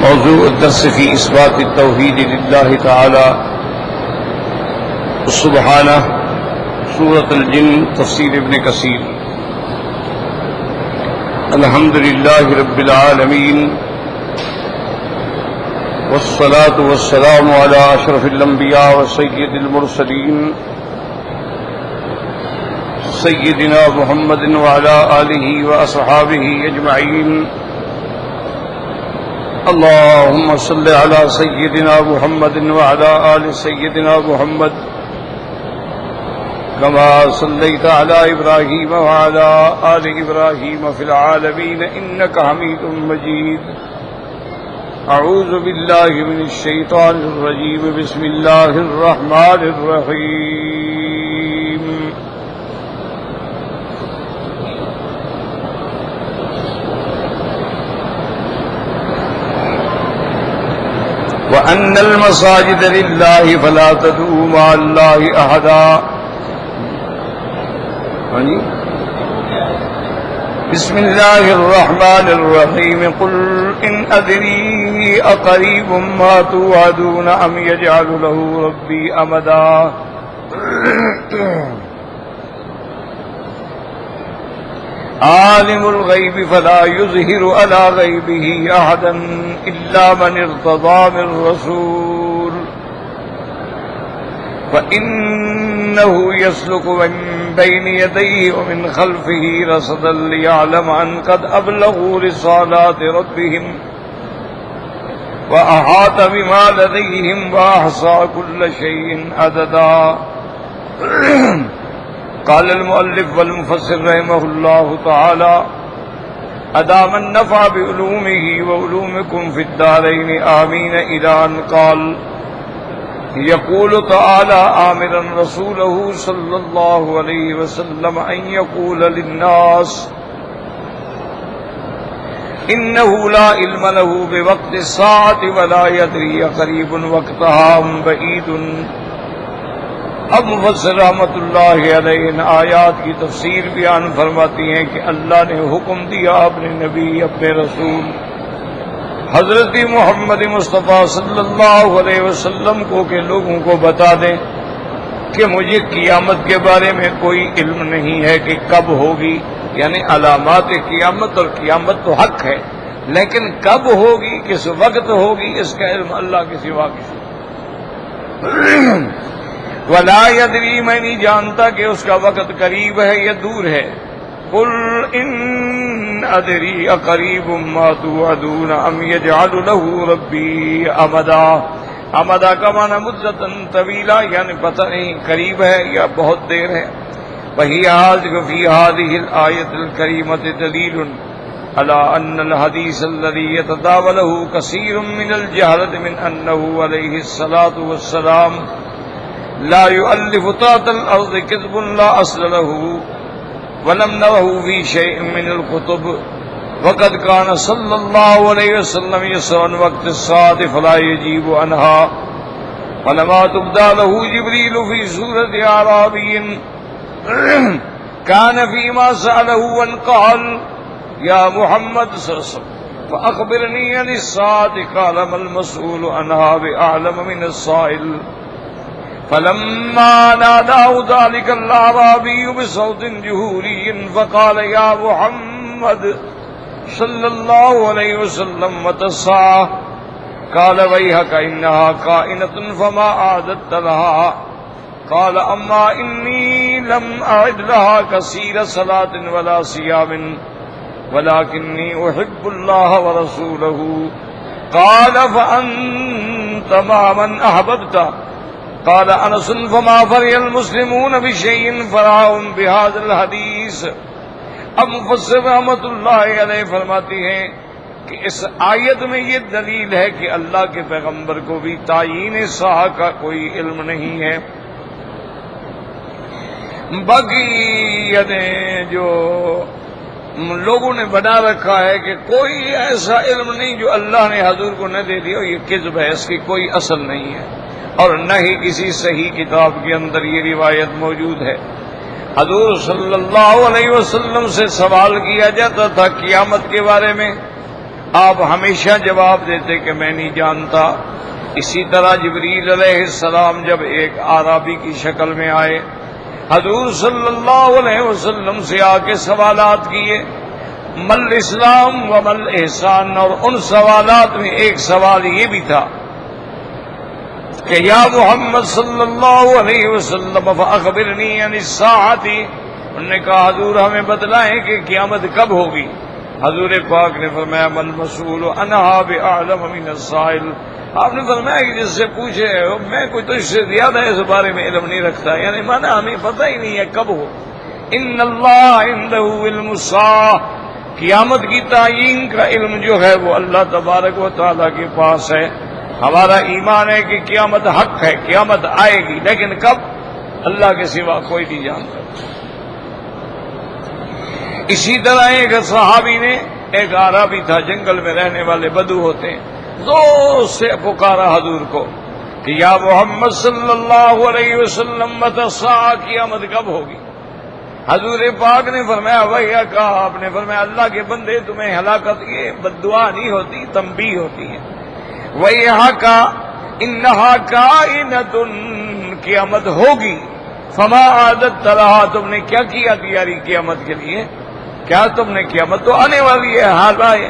موضوع الدرس في إثبات التوحيد لله تعالى سبحانه سورة الجن تفسير ابن كثير. الحمد لله رب العالمين والصلاة والسلام على أشرف الأنبياء وسيد المرسلين سيدنا محمد وعلى آله وأصحابه أجمعين. اللهم صل على سيدنا محمد وعلى آل سيدنا محمد كما صليت على إبراهيم وعلى آل إبراهيم في العالمين إنك حميد مجيد. أعوذ بالله من الشيطان الرجيم. بسم الله الرحمن الرحيم. وأن المساجد لله فلا تدعوا مع الله أحدا. بسم الله الرحمن الرحيم. قل إن أدري أقريب ما توعدون أم يجعل له ربي أمدا. عالم الغيب فلا يظهر على غيبه أحدا إلا من ارتضى من رسول فإنه يسلك من بين يديه ومن خلفه رصدا ليعلم أن قد أبلغوا رسالات ربهم وأحاط بما لديهم وأحصى كل شيء عددا. قال المؤلف والمفسر رحمه الله تعالى أدام النفع بعلومه وعلومكم في الدارين آمين إلى أن قال يقول تعالى آمرا رسوله صلى الله عليه وسلم أن يقول للناس إنه لا علم له بوقت الساعة ولا يدري قريب وقتها أم بعيد. اب مفسر رحمۃ اللہ علیہ ان آیات کی تفسیر بیان فرماتی ہیں کہ اللہ نے حکم دیا اپنے نبی اپنے رسول حضرت محمد مصطفیٰ صلی اللہ علیہ وسلم کو کہ لوگوں کو بتا دیں کہ مجھے قیامت کے بارے میں کوئی علم نہیں ہے کہ کب ہوگی، یعنی علامات قیامت، اور قیامت تو حق ہے لیکن کب ہوگی، کس وقت ہوگی، اس کا علم اللہ کے سوا کسی ولا یدری، میں نہیں جانتا کہ اس کا وقت قریب ہے یا دور ہے. قل ان ادری اقریب ما توعدون ام یجعل له ربی امدا. امدا کا معنی مدتا طویلہ، یعنی پتہ نہیں قریب ہے یا بہت دیر ہے. وہی فی هذه الآیۃ الکریمۃ دلیل على ان الحدیث الذي يتداوله كثير من الجهلة من انه علیہ الصلاة والسلام لا يؤلف طاعة الأرض كذب لا أصل له ولم نره في شيء من الكتب وقد كان صلى الله عليه وسلم يسأل وقت الساعة فلا يجيب عنها ولما تبدى له جبريل في سورة أعرابي كان فيما سأله وان قال يا محمد صلى الله عليه وسلم فأخبرني عن الساعة قال ما المسؤول عنها بأعلم من السائل. فلما ناداه ذلك الأعرابي بصوت جهوري فقال يا محمد صلى الله عليه وسلم متى الساعة؟ قال ويحك إنها كائنة فما أعددت لها. قال أما إني لم أعد لها كثير صلاة ولا صيام ولكني أحب الله ورسوله. قال فأنت مع من أحببت. قال انس فما فرح المسلمون بشيء فرحهم بهذا الحديث. اب مفسر رحمۃ اللہ علیہ فرماتی ہیں کہ اس آیت میں یہ دلیل ہے کہ اللہ کے پیغمبر کو بھی تعیین ساعہ کا کوئی علم نہیں ہے. باقی جو لوگوں نے بنا رکھا ہے کہ کوئی ایسا علم نہیں جو اللہ نے حضور کو نہ دے دیا، یہ کذب ہے، اس کی کوئی اصل نہیں ہے اور نہ ہی کسی صحیح کتاب کے اندر یہ روایت موجود ہے. حضور صلی اللہ علیہ وسلم سے سوال کیا جاتا تھا قیامت کے بارے میں آپ ہمیشہ جواب دیتے کہ میں نہیں جانتا۔ اسی طرح جبریل علیہ السلام جب ایک اعرابی کی شکل میں آئے، حضور صلی اللہ علیہ وسلم سے آ کے سوالات کیے، مل اسلام و مل احسان، اور ان سوالات میں ایک سوال یہ بھی تھا کہ یا محمد صلی اللہ علیہ وسلم فاخبرنی عن الساعۃ، انہوں نے کہا حضور ہمیں بتلائیں کہ قیامت کب ہوگی۔ حضور پاک نے فرمایا مل مسئول عنہا باعلم من السائل، آپ نے فرمایا کہ جس سے پوچھے میں کوئی تجھ سے زیادہ اس بارے میں علم نہیں رکھتا، یعنی مانا ہمیں پتہ ہی نہیں ہے کب ہو۔ ان اللہ عنده علم الساعہ، قیامت کی تعیین کا علم جو ہے وہ اللہ تبارک و تعالیٰ کے پاس ہے۔ ہمارا ایمان ہے کہ قیامت حق ہے، قیامت آئے گی، لیکن کب اللہ کے سوا کوئی نہیں جانتا۔ اسی طرح ایک صحابی نے، ایک عربی تھا، جنگل میں رہنے والے بدو ہوتے ہیں، زور سے پکارا حضور کو کہ یا محمد صلی اللہ علیہ وسلم متی الساعہ، قیامت کب ہوگی؟ حضور پاک نے فرمایا وہی کہا، آپ نے فرمایا اللہ کے بندے تمہیں ہلاکت، یہ بد دعا نہیں ہوتی، تنبیہ ہوتی ہے۔ وَيْحَ کا انہا کائنۃ، قیامت ہوگی، فما عادت لہا، تم نے کیا کیا تیاری قیامت کے لیے؟ کیا تم نے، قیامت تو آنے والی ہے، حال آئے۔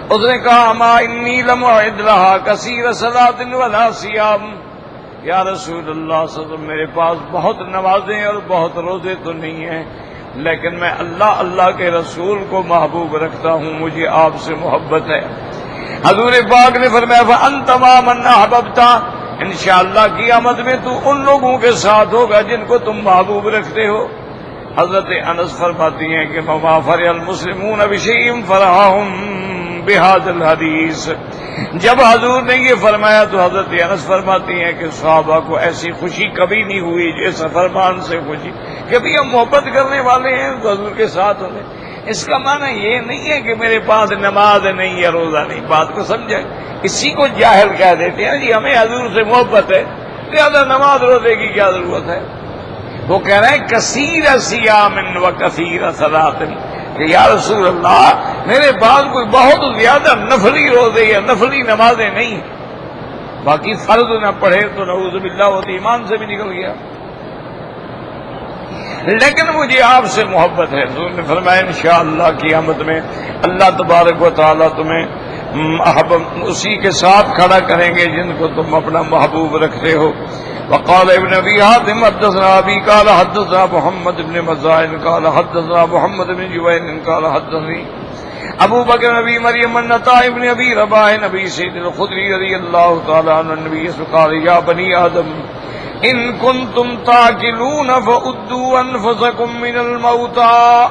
اس نے کہا ما انی لموعد لہا کثیر صلاۃ ولا صیام، یا رسول اللہ صلی اللہ علیہ وسلم میرے پاس بہت نمازیں اور بہت روزے تو نہیں ہیں، لیکن میں اللہ کے رسول کو محبوب رکھتا ہوں، مجھے آپ سے محبت ہے۔ حضور پاک نے فرمایا فانت مع من احببت، انشاءاللہ قیامت میں تو ان لوگوں کے ساتھ ہوگا جن کو تم محبوب رکھتے ہو۔ حضرت انس فرماتی ہیں کہ وما فرح المسلمون بشیء فرحهم بهذا الحدیث، جب حضور نے یہ فرمایا تو حضرت انس فرماتی ہیں کہ صحابہ کو ایسی خوشی کبھی نہیں ہوئی جیسا فرمان سے خوشی، کبھی ہم محبت کرنے والے ہیں تو حضور کے ساتھ ہوں گے۔ اس کا معنی یہ نہیں ہے کہ میرے پاس نماز نہیں یا روزہ نہیں، بات کو سمجھیں، اسی کو جاہل کہہ دیتے ہیں جی ہمیں حضور سے محبت ہے، زیادہ نماز روزے کی کیا ضرورت ہے۔ وہ کہہ رہے ہیں کثیر صیام و کثیر صلاۃ، کہ یا رسول اللہ میرے پاس کوئی بہت زیادہ نفلی روزے یا نفلی نمازیں نہیں، باقی فرض نہ پڑھے تو نعوذ باللہ وہ تو ایمان سے بھی نکل گیا، لیکن مجھے آپ سے محبت ہے۔ حضور نے فرمایا انشاءاللہ قیامت میں اللہ تبارک و تعالیٰ تمہیں اسی کے ساتھ کھڑا کریں گے جن کو تم اپنا محبوب رکھتے ہو۔ وقال ابن ابي حاتم حدثنا ابي قال حدثنا محمد بن مزاحم قال حدثنا محمد بن جبير قال حدثني ابو بکر نبی مریم النطاع ابن ابی رباح نبی سید الخدری رضی اللہ تعالی عنہ النبی قال یا بنی آدم ان کنتم تاکلون فعدوا انفسکم من الموتى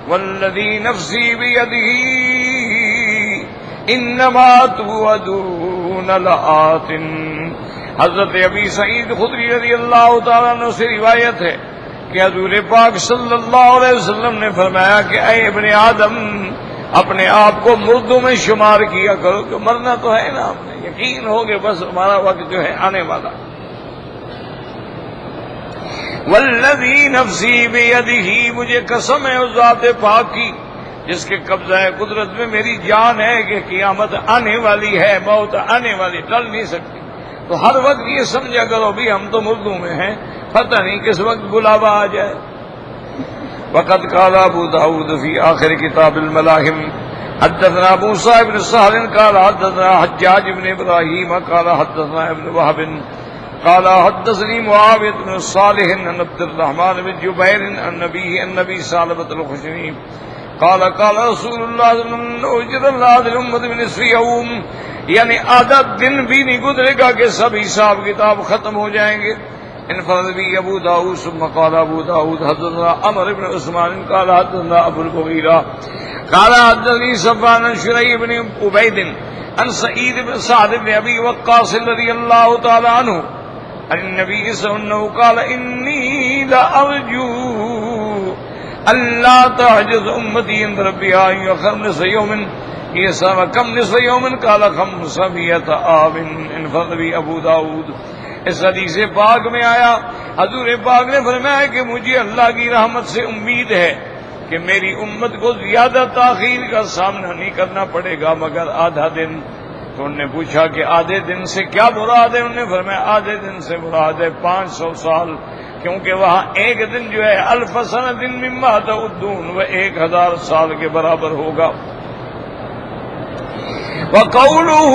والذی نفسی بیدہ انما توعدون لآت۔ حضرت ابی سعید خدری رضی اللہ تعالیٰ عنہ سے روایت ہے کہ حضور پاک صلی اللہ علیہ وسلم نے فرمایا کہ اے ابن آدم اپنے آپ کو مردوں میں شمار کیا کرو کہ مرنا تو ہے نا، آپ نے یقین ہو کہ بس ہمارا وقت جو ہے آنے والا۔ والذی نفسی بیدہ، مجھے قسم ہے اس ذات پاک کی جس کے قبضہ قدرت میں میری جان ہے کہ قیامت آنے والی ہے، موت آنے والی، ٹل نہیں سکتی۔ تو ہر وقت یہ سمجھا کرو بھی ہم تو مردوں میں ہیں، پتہ نہیں کس وقت بلاوا آ جائے۔ وقد قال ابو داود فی آخر کتاب الملاحم حدثنا موسیٰ بن سہل قال حدثنا حجاج بن ابراہیم قال حدثنا ابن وہب قال حدثني معاوية بن صالح عن عبد الرحمن بن جبير عن النبي ثعلبة الخشني قال قال رسول الله صلى الله عليه وسلم اجر الله للامة بنصف يوم، یعنی آدھا دن بھی نہیں گزرے گا کہ سب حساب کتاب ختم ہو جائیں گے۔ انفرد بھی ابو داؤد ثم قال ابو داؤد حدثنا عمرو بن عثمان قال حدثنا ابو المغيرة قال حدثني صفوان بن شريح بن عبيد عن سعيد بن سعد بن ابي وقاص رضي الله تعالى عنه عن النبي صلى الله عليه وسلم قال اني لارجو اللہ تعجز امتی عند ربها ان يؤخر نصف يوم، یہ سما کم نصف یوم قال 500 عام، انفرد بھی ابو داؤد۔ اس حدیث پاک میں آیا حضور پاک نے فرمایا کہ مجھے اللہ کی رحمت سے امید ہے کہ میری امت کو زیادہ تاخیر کا سامنا نہیں کرنا پڑے گا مگر آدھا دن. تو انہوں نے پوچھا کہ آدھے دن سے کیا مراد ہے؟ انہوں نے فرمایا آدھے دن سے مراد ہے 500 سال، کیونکہ وہاں ایک دن جو ہے 1000 سنۃ مما تعدون، وہ 1000 سال کے برابر ہوگا. وقوله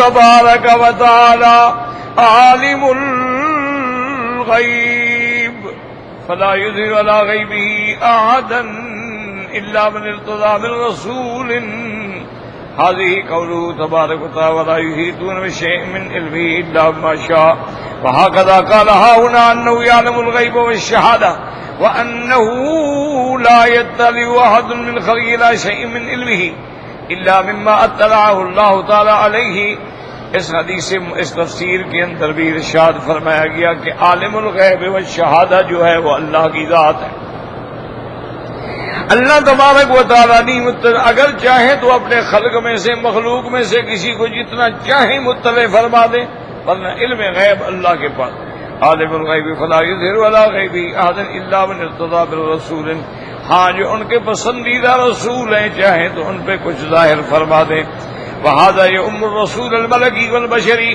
تبارک وتعالی عالم الغیب فلا یظہر علی غیبہ احدا الا من ارتضی من رسول. هذه قوله تبارك وتعالى ولا يحيطون بشيء من علمه إلا بما شاء. وهكذا قال هنا أنه يعلم الغيب والشهادة وأنه لا يطلع أحد من خلقه إلى شيء من علمه إلا مما اطلعه الله تعالى عليه. اس حدیث اس تفسیر کے اندر بھی ارشاد فرمایا گیا کہ عالم الغیب والشہادہ جو ہے وہ اللہ کی ذات ہے. اللہ تبارک و تعالیٰ اگر چاہے تو اپنے خلق میں سے، مخلوق میں سے کسی کو جتنا چاہے مطلع فرما دے، ورنہ علم غیب اللہ کے پاس. عالم الغیب فلا یظہر علی غیبہ احدا الا من ارتضی برسول. ہاں جو ان کے پسندیدہ رسول ہیں چاہے تو ان پہ کچھ ظاہر فرما دیں. وہذا یؤم الرسول الملکی والبشری.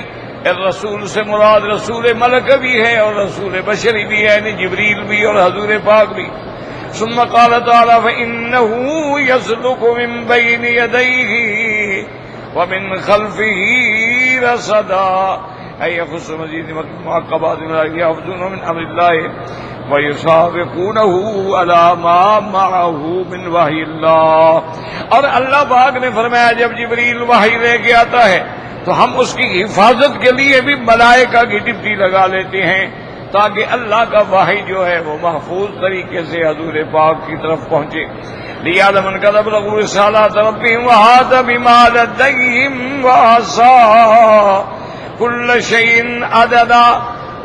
الرسول سے مراد رسول ملک بھی ہے اور رسول بشری بھی ہے، یعنی جبریل بھی اور حضور پاک بھی. ثم قال تعالى فإنه يسلك من بين يديه ومن خلفه رصدا أي يخص مزيد معقبات يحفظون من أمر الله ويسابقونه على ما معه من وحي الله. اور اللہ پاک نے فرمایا جب جبریل وحی لے کے آتا ہے تو ہم اس کی حفاظت کے لیے بھی ملائکہ کی ڈپٹی لگا لیتے ہیں تاکہ اللہ کا وحی جو ہے وہ محفوظ طریقے سے حضور پاک کی طرف پہنچے. لِيَعْلَمَ مَنْ قَدْ أَبْلَغُوا رِسَالَاتِ رَبِّهِمْ وَأَحَاطَ بِمَا لَدَيْهِمْ وَأَحْصَىٰ كُلَّ شَيْءٍ عَدَدًا.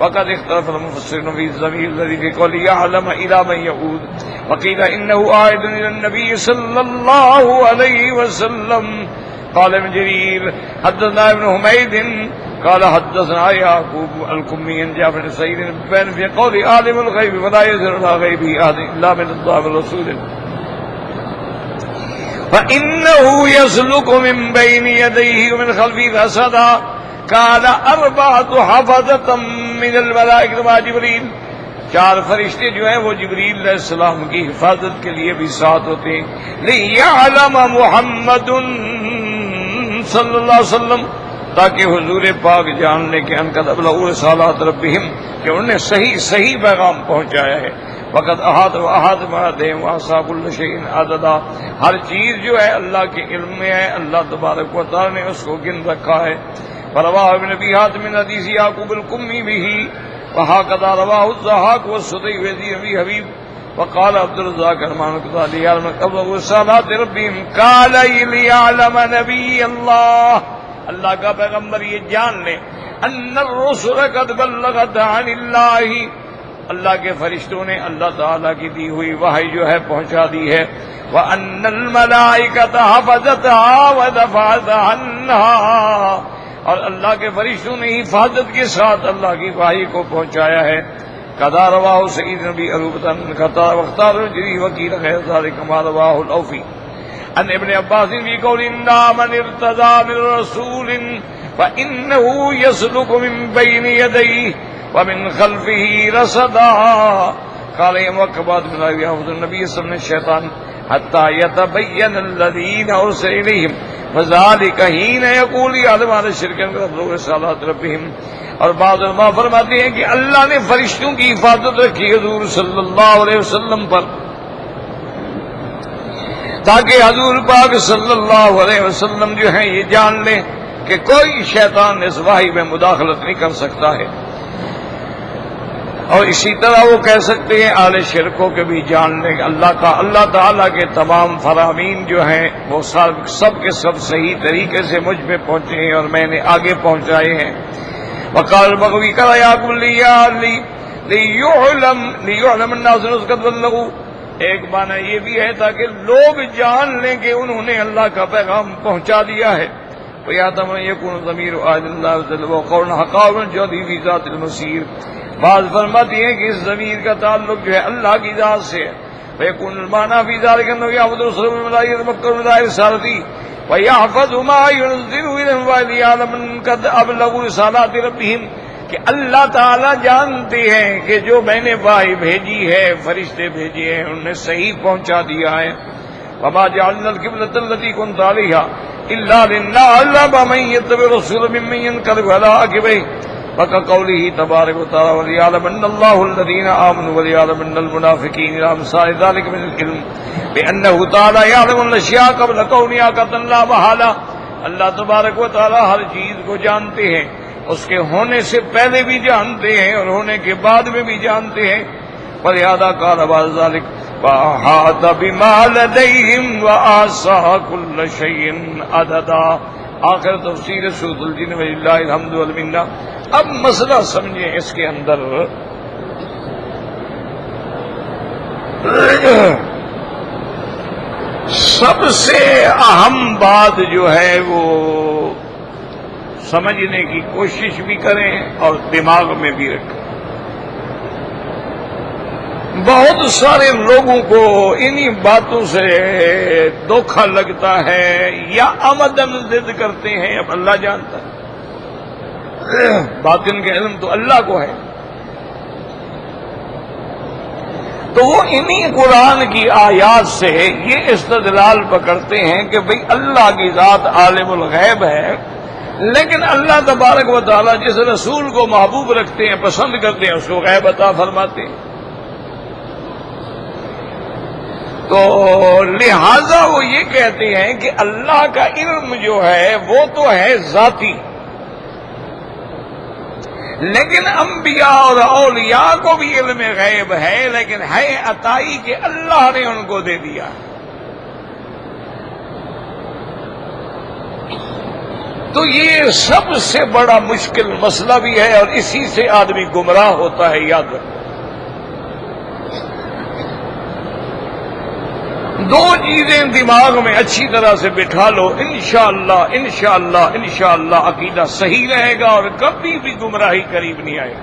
وقد اختلف المفسرون في الضمير الذي في قوله يعلم إلى من يعود، وقيل إنه عائد إلى النبي صلى الله عليه وسلم. قال ابن جرير حدثنا ابن حميد قال حدثنا يعقوب الكمي عن جعفر بن سعيد بن في قول عالم الغيب ولا يظهر على غيبه أحد إلا من ارتضى من رسول فإنه يسلك من بين يديه ومن خلفه رصدا. كان 4 حفظة من الملائكة مع جبريل. 4 فرشتے جو ہیں وہ جبریل علیہ السلام کی حفاظت کے لیے بھی ساتھ ہوتے ہیں. لِيَعْلَمَ محمد صلی اللہ علیہ وسلم، تاکہ حضور پاک جان لے کہ ان قد ابلغوا رسالات ربہم، کہ انہوں نے صحیح پیغام پہنچایا ہے. وقد احاط ما لدیہم واحصیٰ کل شیء عددا. ہر چیز جو ہے اللہ کے علم میں ہے، اللہ تبارک و تعالی نے اس کو گن رکھا ہے. فرواہ ابن ابی حاتم من حدیث یعقوب الکمی بہ وہکذا رواہ الضحاک والسدی وزی ابی حبیب. وقال عبد الرزاق رحمہ اللہ ليعلم ابلغوا رسالات ربهم قال ليعلم نبی اللہ، اللہ کا پیغمبر یہ جان لے ان الرسل قد بلغت عن اللہ، اللہ کے فرشتوں نے اللہ تعالیٰ کی دی ہوئی وحی جو ہے پہنچا دی ہے. وان الملائکۃ حفظتها ودفعت عنها، اور اللہ کے فرشتوں نے حفاظت کے ساتھ اللہ کی وحی کو پہنچایا ہے. قضا رواہ سعید نبی عروبۃ وختار جری وکیل غیر ذلك ما رواه الاوفی ان ابن عباس فی قول ان من ارتضى من رسول فانه يسلك من بين يديه ومن خلفه رصدا. قال وقبات من يحفظ النبي صلى الله عليه وسلم الشيطان حتى يتبين الذين ارسل اليهم فذلك حين يقول يعلم على الشرك ان قد رسالات ربهم. اور بعض علماء فرماتے ہیں کہ اللہ نے فرشتوں کی حفاظت رکھی حضور صلی اللہ علیہ وسلم پر تاکہ حضور پاک صلی اللہ علیہ وسلم جو ہیں یہ جان لیں کہ کوئی شیطان اس وحی میں مداخلت نہیں کر سکتا ہے. اور اسی طرح وہ کہہ سکتے ہیں اہل شرکوں کے بھی جان لیں کہ اللہ تعالیٰ کے تمام فرامین جو ہیں وہ سب کے سب صحیح طریقے سے مجھ پہ پہنچے ہیں اور میں نے آگے پہنچائے ہیں. وقال بغوی کا یعقوب لیعلم الناس قد بلغوا، ایک معنی یہ بھی ہے تاکہ لوگ جان لیں کہ انہوں نے اللہ کا پیغام پہنچا دیا ہے. وَيَعْتَمَ يَكُونُ ضَمِيرُ آدِ اللَّهِ وَقَوْلٌ حَقَاوٌ جَوْدِي فِي ذَاتِ الْمَسِيرِ. بعض فرماتی ہیں کہ اس ضمیر کا تعلق جو ہے اللہ کی ذات سے ہے، فيكون المعنى في ذلك أنه يعبد رسله ولا يتفكر من ظاهر رسالته ويحفظ ما ينزل إليهم وليعلم أن قد أبلغوا رسالات ربهم، کہ اللہ تعالیٰ جانتے ہیں کہ جو میں نے وحی بھیجی ہے، فرشتے بھیجے ہیں، انہوں نے صحیح پہنچا دیا ہے. وما جعلنا القبلة التي كنت عليها إلا لنعلم من يتبع الرسول ممن ينقلب على عقبيه وكقوله تبارك وتعالى وليعلم أن الله الذين آمنوا وليعلم أن المنافقين إلى أمثال ذلك من العلم بأنه تعالى يعلم الأشياء قبل كونها قد لا محالة. اللہ تبارک و تعالی ہر چیز کو جانتے ہیں، اس کے ہونے سے پہلے بھی جانتے ہیں اور ہونے کے بعد میں بھی جانتے ہیں. فلہذا قال بعد ذلك وأحاط بما لديهم وأحصى كل شيء عددا. آخر تفسیر سورۃ الجن وللہ الحمد والمنہ. اب مسئلہ سمجھیں اس کے اندر. سب سے اہم بات جو ہے وہ سمجھنے کی کوشش بھی کریں اور دماغ میں بھی رکھیں. بہت سارے لوگوں کو انہی باتوں سے دھوکہ لگتا ہے یا عمدن ضد کرتے ہیں. اب اللہ جانتا ہے، باطن کا علم تو اللہ کو ہے. تو وہ انہی قرآن کی آیات سے یہ استدلال پکڑتے ہیں کہ بھئی اللہ کی ذات عالم الغیب ہے، لیکن اللہ تبارک و تعالیٰ جس رسول کو محبوب رکھتے ہیں، پسند کرتے ہیں، اس کو غیب عطا فرماتے ہیں. تو لہذا وہ یہ کہتے ہیں کہ اللہ کا علم جو ہے وہ تو ہے ذاتی، لیکن انبیاء اور اولیاء کو بھی علم غیب ہے، لیکن ہے عطائی کہ اللہ نے ان کو دے دیا. تو یہ سب سے بڑا مشکل مسئلہ بھی ہے اور اسی سے آدمی گمراہ ہوتا ہے. یاد رکھو، دو چیزیں دماغ میں اچھی طرح سے بٹھا لو، انشاءاللہ انشاءاللہ انشاءاللہ عقیدہ صحیح رہے گا اور کبھی بھی گمراہی قریب نہیں آئے گا.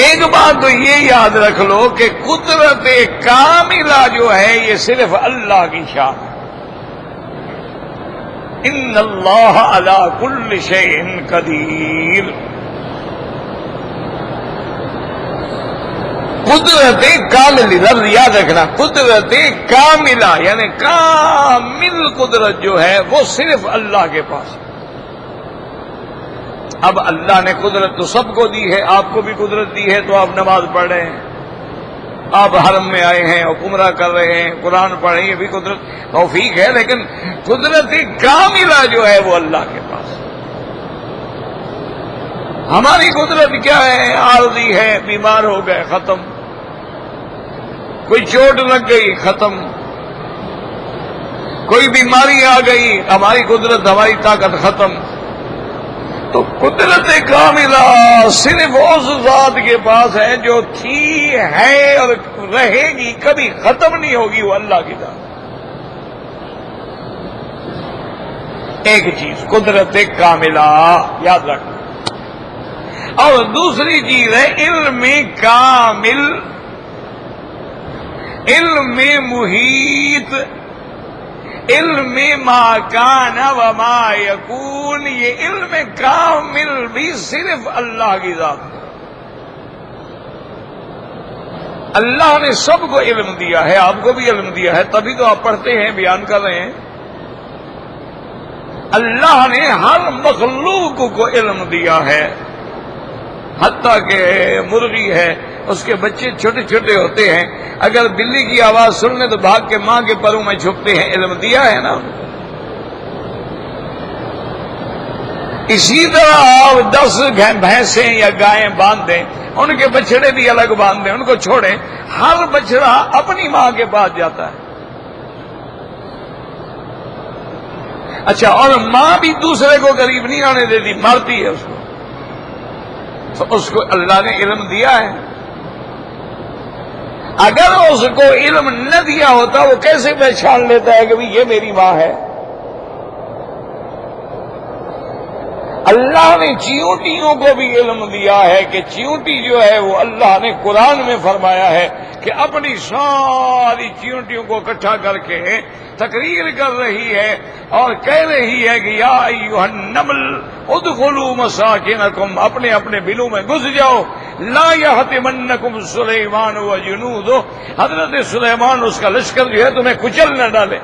ایک بات تو یہ یاد رکھ لو کہ قدرت کاملہ جو ہے یہ صرف اللہ کی شان ہے. ان اللہ علی کل شیء قدیر. قدرت کامل، لفظ یاد رکھنا، قدرت کاملہ یعنی کامل قدرت جو ہے وہ صرف اللہ کے پاس ہے. اب اللہ نے قدرت تو سب کو دی ہے، آپ کو بھی قدرت دی ہے تو آپ نماز پڑھ رہے ہیں، آپ حرم میں آئے ہیں اور عمرہ کر رہے ہیں، قرآن پڑھ رہے ہیں، یہ بھی قدرت توفیق ہے. لیکن قدرت کاملہ جو ہے وہ اللہ کے پاس ہے. ہماری قدرت کیا ہے؟ عارضی ہے، بیمار ہو گئے ختم، کوئی چوٹ لگ گئی ختم، کوئی بیماری آ گئی، ہماری قدرت ہماری طاقت ختم. تو قدرت کاملہ صرف اس ذات کے پاس ہے جو تھی ہے اور رہے گی، کبھی ختم نہیں ہوگی، وہ اللہ کی ذات. ایک چیز قدرت کاملہ یاد رکھنا. اور دوسری چیز ہے علم کامل، علم محیط، علم ما کان و ما یکون. یہ علم کامل بھی صرف اللہ کی ذات ہے. اللہ نے سب کو علم دیا ہے، آپ کو بھی علم دیا ہے، تبھی تو آپ پڑھتے ہیں، بیان کر رہے ہیں. اللہ نے ہر مخلوق کو علم دیا ہے، حتیٰ کہ مرغی ہے، اس کے بچے چھوٹے چھوٹے ہوتے ہیں، اگر بلی کی آواز سن لیں تو بھاگ کے ماں کے پروں میں چھپتے ہیں. علم دیا ہے نا. اسی طرح آپ 10 بھینسیں یا گائیں باندھ دیں، ان کے بچڑے بھی الگ باندھ دیں، ان کو چھوڑیں، ہر بچڑا اپنی ماں کے پاس جاتا ہے. اچھا، اور ماں بھی دوسرے کو قریب نہیں آنے دیتی، مارتی ہے اس کو. تو اس کو اللہ نے علم دیا ہے. اگر اس کو علم نہ دیا ہوتا وہ کیسے پہچان لیتا ہے کہ یہ میری ماں ہے؟ اللہ نے چیونٹیوں کو بھی علم دیا ہے کہ چیونٹی جو ہے وہ اللہ نے قرآن میں فرمایا ہے کہ اپنی ساری چیونٹیوں کو اکٹھا کر کے تقریر کر رہی ہے اور کہہ رہی ہے کہ یا ایھا النمل ادخلوا مساکنکم، اپنے اپنے بلوں میں گھس جاؤ، لا یحطمنکم سلیمان وجنودہ، حضرت سلیمان اس کا لشکر جو ہے تمہیں کچل نہ ڈالے۔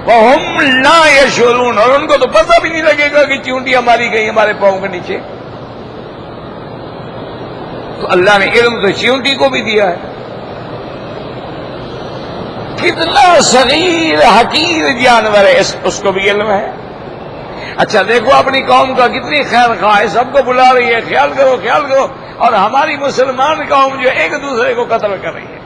وَهُمْ لَا يَشْعُرُونَ، اور ان کو تو پتہ بھی نہیں لگے گا کہ چیونٹیاں ماری گئی ہمارے پاؤں کے نیچے۔ تو اللہ نے علم تو چیونٹی کو بھی دیا ہے، کتنا صغیر حقیر جانور ہے اس کو بھی علم ہے۔ اچھا دیکھو اپنی قوم کا کتنی خیر خواہ ہے، سب کو بلا رہی ہے خیال کرو خیال کرو، اور ہماری مسلمان قوم جو ایک دوسرے کو قتل کر رہی ہے۔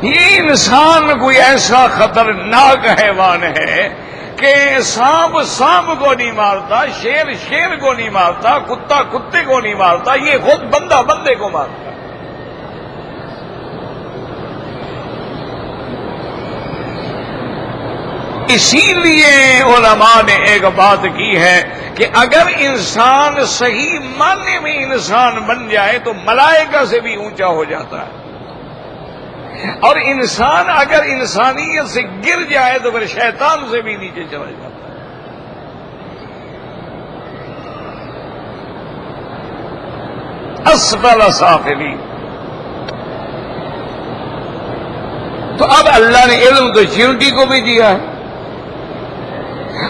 یہ انسان کوئی ایسا خطرناک حیوان ہے کہ سانپ سانپ کو نہیں مارتا، شیر شیر کو نہیں مارتا، کتا کتے کو نہیں مارتا، یہ خود بندہ بندے کو مارتا۔ اسی لیے علماء نے ایک بات کی ہے کہ اگر انسان صحیح معنی میں انسان بن جائے تو ملائکہ سے بھی اونچا ہو جاتا ہے، اور انسان اگر انسانیت سے گر جائے تو پھر شیطان سے بھی نیچے چلا جاتا ہے۔ اسفل سافلین۔ تو اب اللہ نے علم تو چیونٹی کو بھی دیا ہے۔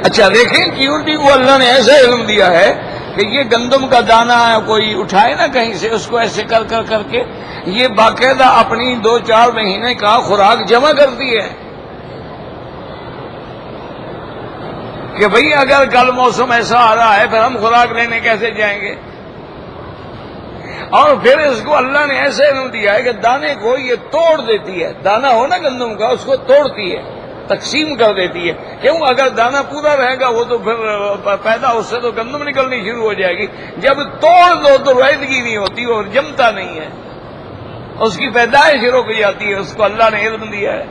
اچھا دیکھیں چیونٹی کو اللہ نے ایسا علم دیا ہے کہ یہ گندم کا دانہ کوئی اٹھائے نا کہیں سے، اس کو ایسے کر کر کر کے یہ باقاعدہ اپنی 2-4 مہینے کا خوراک جمع کرتی ہے کہ بھئی اگر کل موسم ایسا آ رہا ہے پھر ہم خوراک لینے کیسے جائیں گے۔ اور پھر اس کو اللہ نے ایسے علم دیا ہے کہ دانے کو یہ توڑ دیتی ہے، دانہ ہو نا گندم کا اس کو توڑتی ہے، تقسیم کر دیتی ہے، کیوں اگر دانہ پورا رہے گا وہ تو پھر پیدا اس سے تو گندم نکلنی شروع ہو جائے گی، جب توڑ دو تو رویدگی نہیں ہوتی اور جمتا نہیں ہے، اس کی پیدائش رک جاتی ہے۔ اس کو اللہ نے علم دیا ہے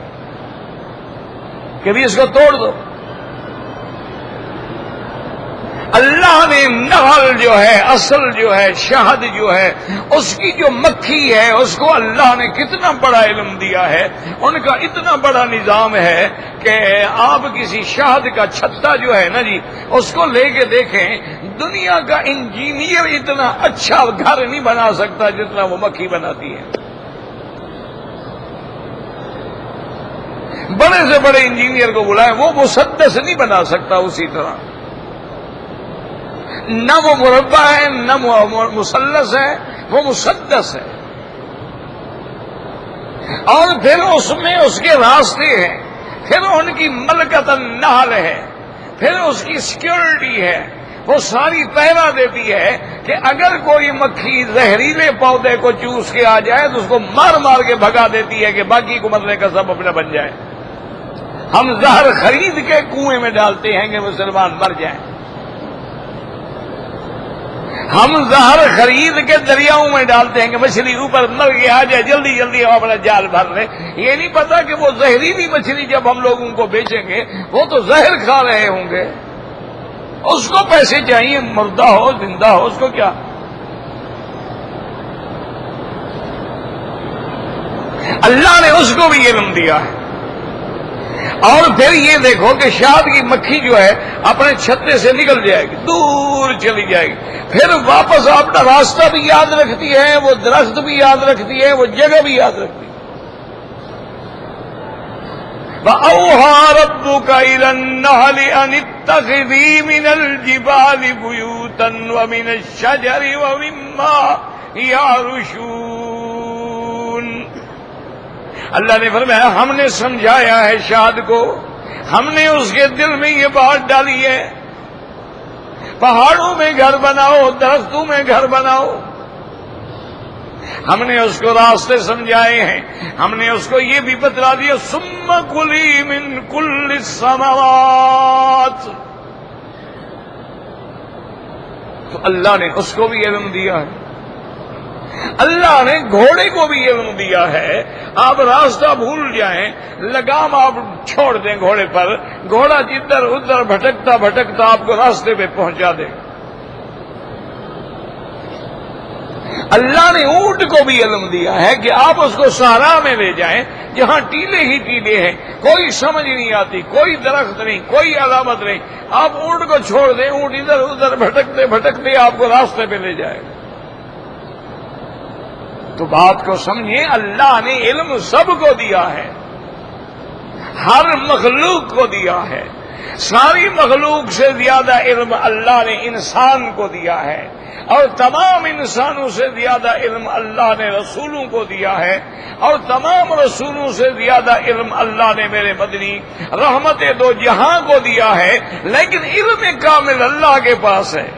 کہ بھی اس کو توڑ دو۔ اللہ نے نحل جو ہے، اصل جو ہے، شہد جو ہے، اس کی جو مکھی ہے اس کو اللہ نے کتنا بڑا علم دیا ہے، ان کا اتنا بڑا نظام ہے کہ آپ کسی شہد کا چھتا جو ہے نا جی اس کو لے کے دیکھیں، دنیا کا انجینئر اتنا اچھا گھر نہیں بنا سکتا جتنا وہ مکھی بناتی ہے۔ بڑے سے بڑے انجینئر کو بلائیں، وہ مسدس نہیں بنا سکتا اسی طرح، نہ وہ مربع ہے نہ مثلث ہے، وہ مسدس ہے۔ اور پھر اس میں اس کے راستے ہیں، پھر ان کی ملکت النحل ہے، پھر اس کی سیکورٹی ہے، وہ ساری پہرا دیتی ہے کہ اگر کوئی مکھی زہریلے پودے کو چوس کے آ جائے تو اس کو مار مار کے بھگا دیتی ہے کہ باقی کو مرنے کا سبب نہ بن جائے۔ ہم زہر خرید کے کنویں میں ڈالتے ہیں کہ مسلمان مر جائیں، ہم زہر خرید کے دریاؤں میں ڈالتے ہیں کہ مچھلی اوپر مر کے آ جائے، جلدی جلدی ہم اپنا جال بھر لیں۔ یہ نہیں پتا کہ وہ زہریلی مچھلی جب ہم لوگ ان کو بیچیں گے وہ تو زہر کھا رہے ہوں گے، اس کو پیسے چاہیے، مردہ ہو زندہ ہو اس کو کیا۔ اللہ نے اس کو بھی علم دیا ہے۔ اور پھر یہ دیکھو کہ شہد کی مکھی جو ہے اپنے چھتے سے نکل جائے گی، دور چلی جائے گی، پھر واپس اپنا راستہ بھی یاد رکھتی ہے، وہ درخت بھی یاد رکھتی ہے، وہ جگہ بھی یاد رکھتی ہے۔ وَأَوْحَىٰ رَبُّكَ إِلَى النَّحْلِ أَنِ اتَّخِذِي مِنَ الْجِبَالِ بُيُوتًا وَمِنَ الشَّجَرِ وَمِمَّا يَعْرُشُونَ۔ اللہ نے فرمایا ہم نے سمجھایا ہے شہد کو، ہم نے اس کے دل میں یہ بات ڈالی ہے، پہاڑوں میں گھر بناؤ، درختوں میں گھر بناؤ۔ ہم نے اس کو راستے سمجھائے ہیں، ہم نے اس کو یہ بھی بتلا دیا ثم کلی من کل الثمرات، تو اللہ نے اس کو بھی علم دیا ہے۔ اللہ نے گھوڑے کو بھی علم دیا ہے، آپ راستہ بھول جائیں، لگام آپ چھوڑ دیں گھوڑے پر، گھوڑا جدھر ادھر بھٹکتا بھٹکتا آپ کو راستے پہ پہنچا دے۔ اللہ نے اونٹ کو بھی علم دیا ہے کہ آپ اس کو صحرا میں لے جائیں جہاں ٹیلے ہی ٹیلے ہیں، کوئی سمجھ نہیں آتی، کوئی درخت نہیں، کوئی علامت نہیں، آپ اونٹ کو چھوڑ دیں، اونٹ ادھر ادھر بھٹکتے بھٹکتے آپ کو راستے پہ لے جائے۔ تو بات کو سمجھیں، اللہ نے علم سب کو دیا ہے، ہر مخلوق کو دیا ہے، ساری مخلوق سے زیادہ علم اللہ نے انسان کو دیا ہے، اور تمام انسانوں سے زیادہ علم اللہ نے رسولوں کو دیا ہے، اور تمام رسولوں سے زیادہ علم اللہ نے میرے مدنی رحمت دو جہاں کو دیا ہے، لیکن علم کامل اللہ کے پاس ہے۔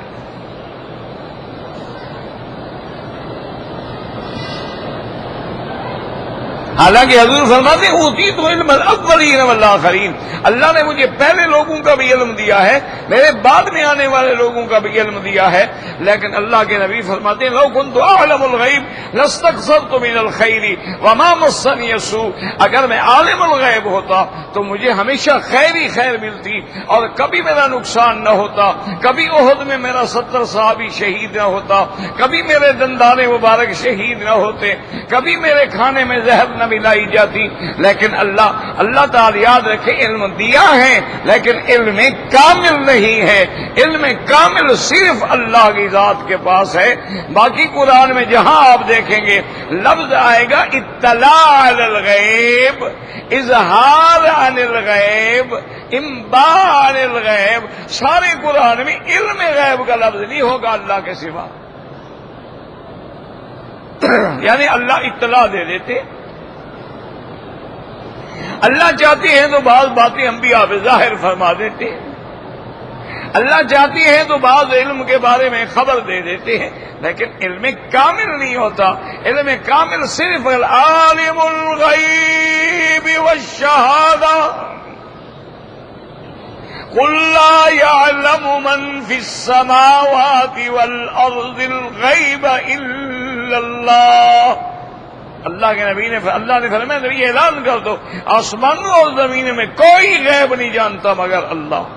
حالانکہ حضور فرماتے ہیں اوتیت علم الاولین والآخرین، اللہ نے مجھے پہلے لوگوں کا بھی علم دیا ہے، میرے بعد میں آنے والے لوگوں کا بھی علم دیا ہے، لیکن اللہ کے نبی فرماتے ہیں لو کنت اعلم الغیب لاستکثرت من الخیر وما مسنی السوء، اگر میں عالم الغیب ہوتا تو مجھے ہمیشہ خیر ہی خیر ملتی اور کبھی میرا نقصان نہ ہوتا، کبھی احد میں میرا 70 صحابی شہید نہ ہوتا، کبھی میرے دندان مبارک شہید نہ ہوتے، کبھی میرے کھانے میں زہر نہ ملائی جاتی، لیکن اللہ تعالی یاد رکھے علم دیا ہے لیکن علم کامل نہیں ہے، علم کامل صرف اللہ کی ذات کے پاس ہے۔ باقی قرآن میں جہاں آپ دیکھیں گے لفظ آئے گا اطلاع علی الغیب، اظہار عن الغیب، انباء عن الغیب، سارے قرآن میں علم غیب کا لفظ نہیں ہوگا اللہ کے سوا، یعنی اللہ اطلاع دے دیتے۔ اللہ چاہتے ہیں تو بعض باتیں انبیاء پہ ظاہر فرما دیتے ہیں، اللہ چاہتے ہیں تو بعض علم کے بارے میں خبر دے دیتے ہیں، لیکن علم کامل نہیں ہوتا۔ علم کامل صرف عالم الغیب والشہادہ، قل لا يعلم من في السماوات والارض الغیب الا اللہ۔ اللہ کے نبی نے فرمایا نبی اعلان کر دو آسمانوں اور زمین میں کوئی غیب نہیں جانتا مگر اللہ۔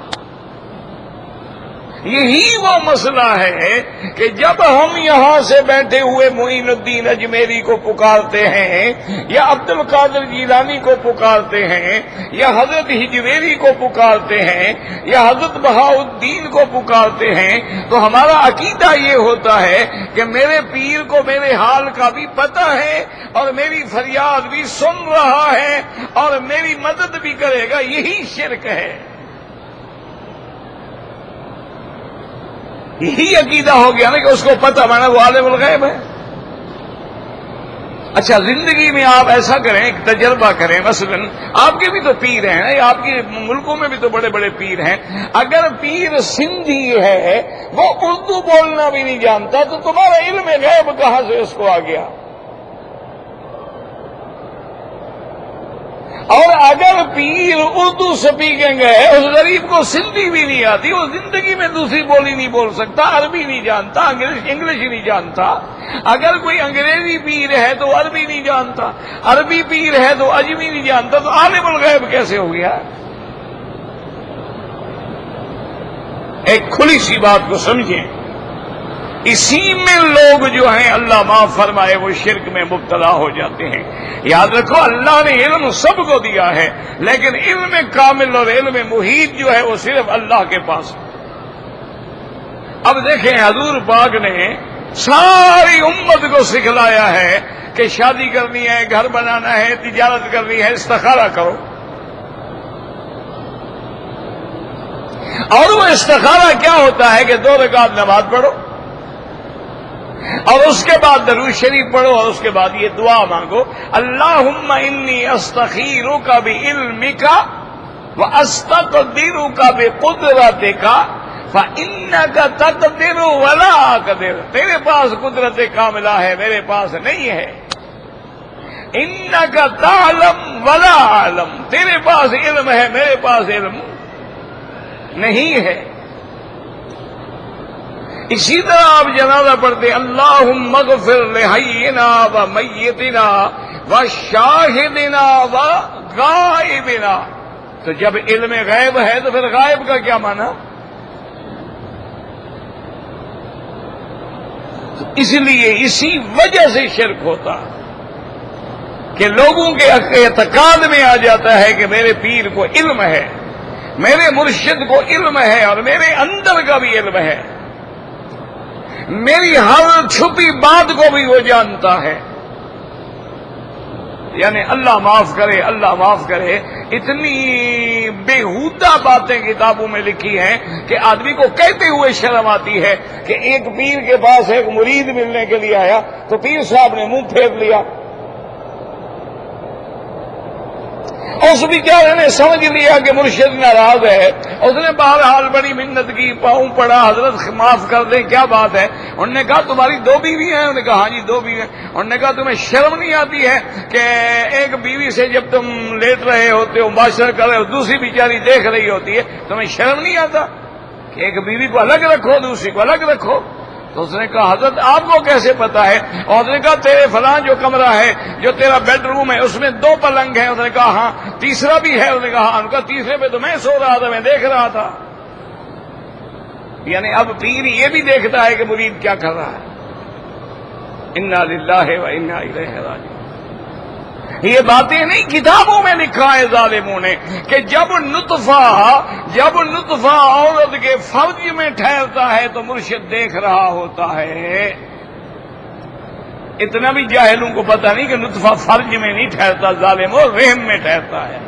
یہی وہ مسئلہ ہے کہ جب ہم یہاں سے بیٹھے ہوئے معین الدین اجمیری کو پکارتے ہیں یا عبد القادر جیلانی کو پکارتے ہیں یا حضرت ہجویری کو پکارتے ہیں یا حضرت بہاؤالدین کو پکارتے ہیں تو ہمارا عقیدہ یہ ہوتا ہے کہ میرے پیر کو میرے حال کا بھی پتہ ہے اور میری فریاد بھی سن رہا ہے اور میری مدد بھی کرے گا۔ یہی شرک ہے، یہی عقیدہ ہو گیا نا کہ اس کو پتہ مانا وہ عالم الغیب ہے۔ اچھا زندگی میں آپ ایسا کریں، ایک تجربہ کریں، مثلا آپ کے بھی تو پیر ہیں، آپ کے ملکوں میں بھی تو بڑے بڑے پیر ہیں، اگر پیر سندھی ہے وہ اردو بولنا بھی نہیں جانتا تو تمہارا علم غیب کہاں سے اس کو آ گیا؟ اور اگر پیر اردو سپیکنگ ہے، اس غریب کو سندھی بھی نہیں آتی، وہ زندگی میں دوسری بولی نہیں بول سکتا، عربی نہیں جانتا، انگلش نہیں جانتا، اگر کوئی انگریزی پیر ہے تو عربی نہیں جانتا، عربی پیر ہے تو اجمی نہیں جانتا، تو عالم الغیب کیسے ہو گیا؟ ایک کھلی سی بات کو سمجھیں، اسی میں لوگ جو ہیں اللہ معاف فرمائے وہ شرک میں مبتلا ہو جاتے ہیں۔ یاد رکھو اللہ نے علم سب کو دیا ہے لیکن علم کامل اور علم محیط جو ہے وہ صرف اللہ کے پاس ہے۔ اب دیکھیں حضور پاک نے ساری امت کو سکھلایا ہے کہ شادی کرنی ہے، گھر بنانا ہے، تجارت کرنی ہے، استخارہ کرو، اور وہ استخارہ کیا ہوتا ہے کہ 2 رکعت نماز پڑھو اور اس کے بعد درود شریف پڑھو اور اس کے بعد یہ دعا مانگو، اللہم انی استخیرک بعلمک واستقدرک بقدرتک فانک تقدر ولا اقدر، تیرے پاس قدرت کاملہ ہے میرے پاس نہیں ہے، انک تعلم ولا اعلم، تیرے پاس علم ہے میرے پاس علم نہیں ہے۔ اسی طرح آپ جنازہ پڑھتے اللہم اغفر لحینا و میتنا و شاہدنا و غائبنا، تو جب علم غیب ہے تو پھر غائب کا کیا معنی؟ اس لیے اسی وجہ سے شرک ہوتا کہ لوگوں کے اعتقاد میں آ جاتا ہے کہ میرے پیر کو علم ہے، میرے مرشد کو علم ہے، اور میرے اندر کا بھی علم ہے، میری ہر چھپی بات کو بھی وہ جانتا ہے. یعنی اللہ معاف کرے، اللہ معاف کرے، اتنی بےہودہ باتیں کتابوں میں لکھی ہیں کہ آدمی کو کہتے ہوئے شرم آتی ہے کہ ایک پیر کے پاس ایک مرید ملنے کے لیے آیا تو پیر صاحب نے منہ پھیر لیا. اس بیچارے نے سمجھ لیا کہ مرشد ناراض ہے، اس نے بہرحال بڑی منت کی، پاؤں پڑا، حضرت معاف کر دیں، کیا بات ہے؟ انہوں نے کہا تمہاری 2 بیوی ہیں؟ انہوں نے کہا ہاں جی 2 بیوی ہیں. انہوں نے کہا تمہیں شرم نہیں آتی ہے کہ ایک بیوی سے جب تم لیٹ رہے ہوتے ہو، معاشرہ کر رہے ہو، دوسری بیچاری دیکھ رہی ہوتی ہے، تمہیں شرم نہیں آتا کہ ایک بیوی کو الگ رکھو، دوسری کو الگ رکھو؟ تو اس نے کہا حضرت آپ کو کیسے پتا ہے؟ اور اس نے کہا تیرے فلاں جو کمرہ ہے، جو تیرا بیڈ روم ہے، اس میں 2 پلنگ ہیں. اس نے کہا ہاں. تیسرا بھی ہے؟ اس نے کہا ہاں. ان کا تیسرے پہ تو میں سو رہا تھا، میں دیکھ رہا تھا. یعنی اب پیر یہ بھی دیکھتا ہے کہ مرید کیا کر رہا ہے. انا للہ و انا الیہ راجعون. یہ باتیں نہیں کتابوں میں لکھا ہے ظالموں نے کہ جب نطفہ عورت کے فرج میں ٹھہرتا ہے تو مرشد دیکھ رہا ہوتا ہے. اتنا بھی جاہلوں کو پتہ نہیں کہ نطفہ فرج میں نہیں ٹھہرتا، ظالموں، رحم میں ٹھہرتا ہے.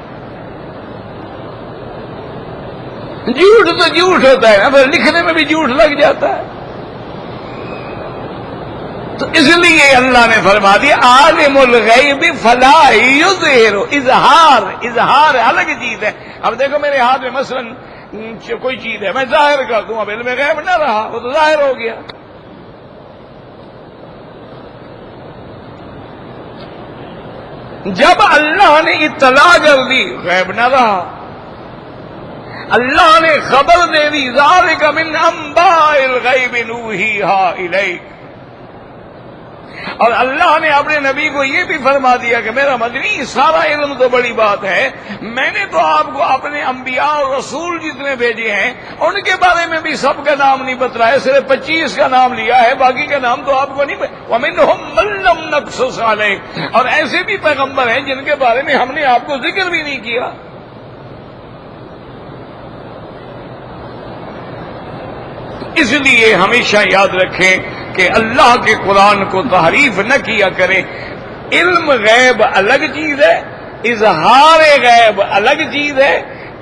جھوٹ تو جھوٹ ہوتا ہے نا، پھر لکھنے میں بھی جھوٹ لگ جاتا ہے. تو اس لیے اللہ نے فرما دیا عالم الغیب فلا یظہر. اظہار الگ چیز ہے. اب دیکھو میرے ہاتھ میں مثلا کوئی چیز ہے، میں ظاہر کر دوں، اب علم غیب نہ رہا، وہ تو ظاہر ہو گیا. جب اللہ نے اطلاع کر دی، غیب نہ رہا. اللہ نے خبر دے دی ذالک من انباء الغیب نوحیھا الیک. اور اللہ نے اپنے نبی کو یہ بھی فرما دیا کہ میرا مدنی سارا علم تو بڑی بات ہے، میں نے تو آپ کو اپنے انبیاء اور رسول جتنے بھیجے ہیں ان کے بارے میں بھی سب کا نام نہیں بتلایا، صرف 25 کا نام لیا ہے، باقی کا نام تو آپ کو نہیں. وَمِنْهُمْ مَن لَّمْ نَقْصُصْ عَلَيْكَ. اور ایسے بھی پیغمبر ہیں جن کے بارے میں ہم نے آپ کو ذکر بھی نہیں کیا. اس لیے ہمیشہ یاد رکھیں کہ اللہ کے قرآن کو تحریف نہ کیا کریں. علم غیب الگ چیز ہے، اظہار غیب الگ چیز ہے،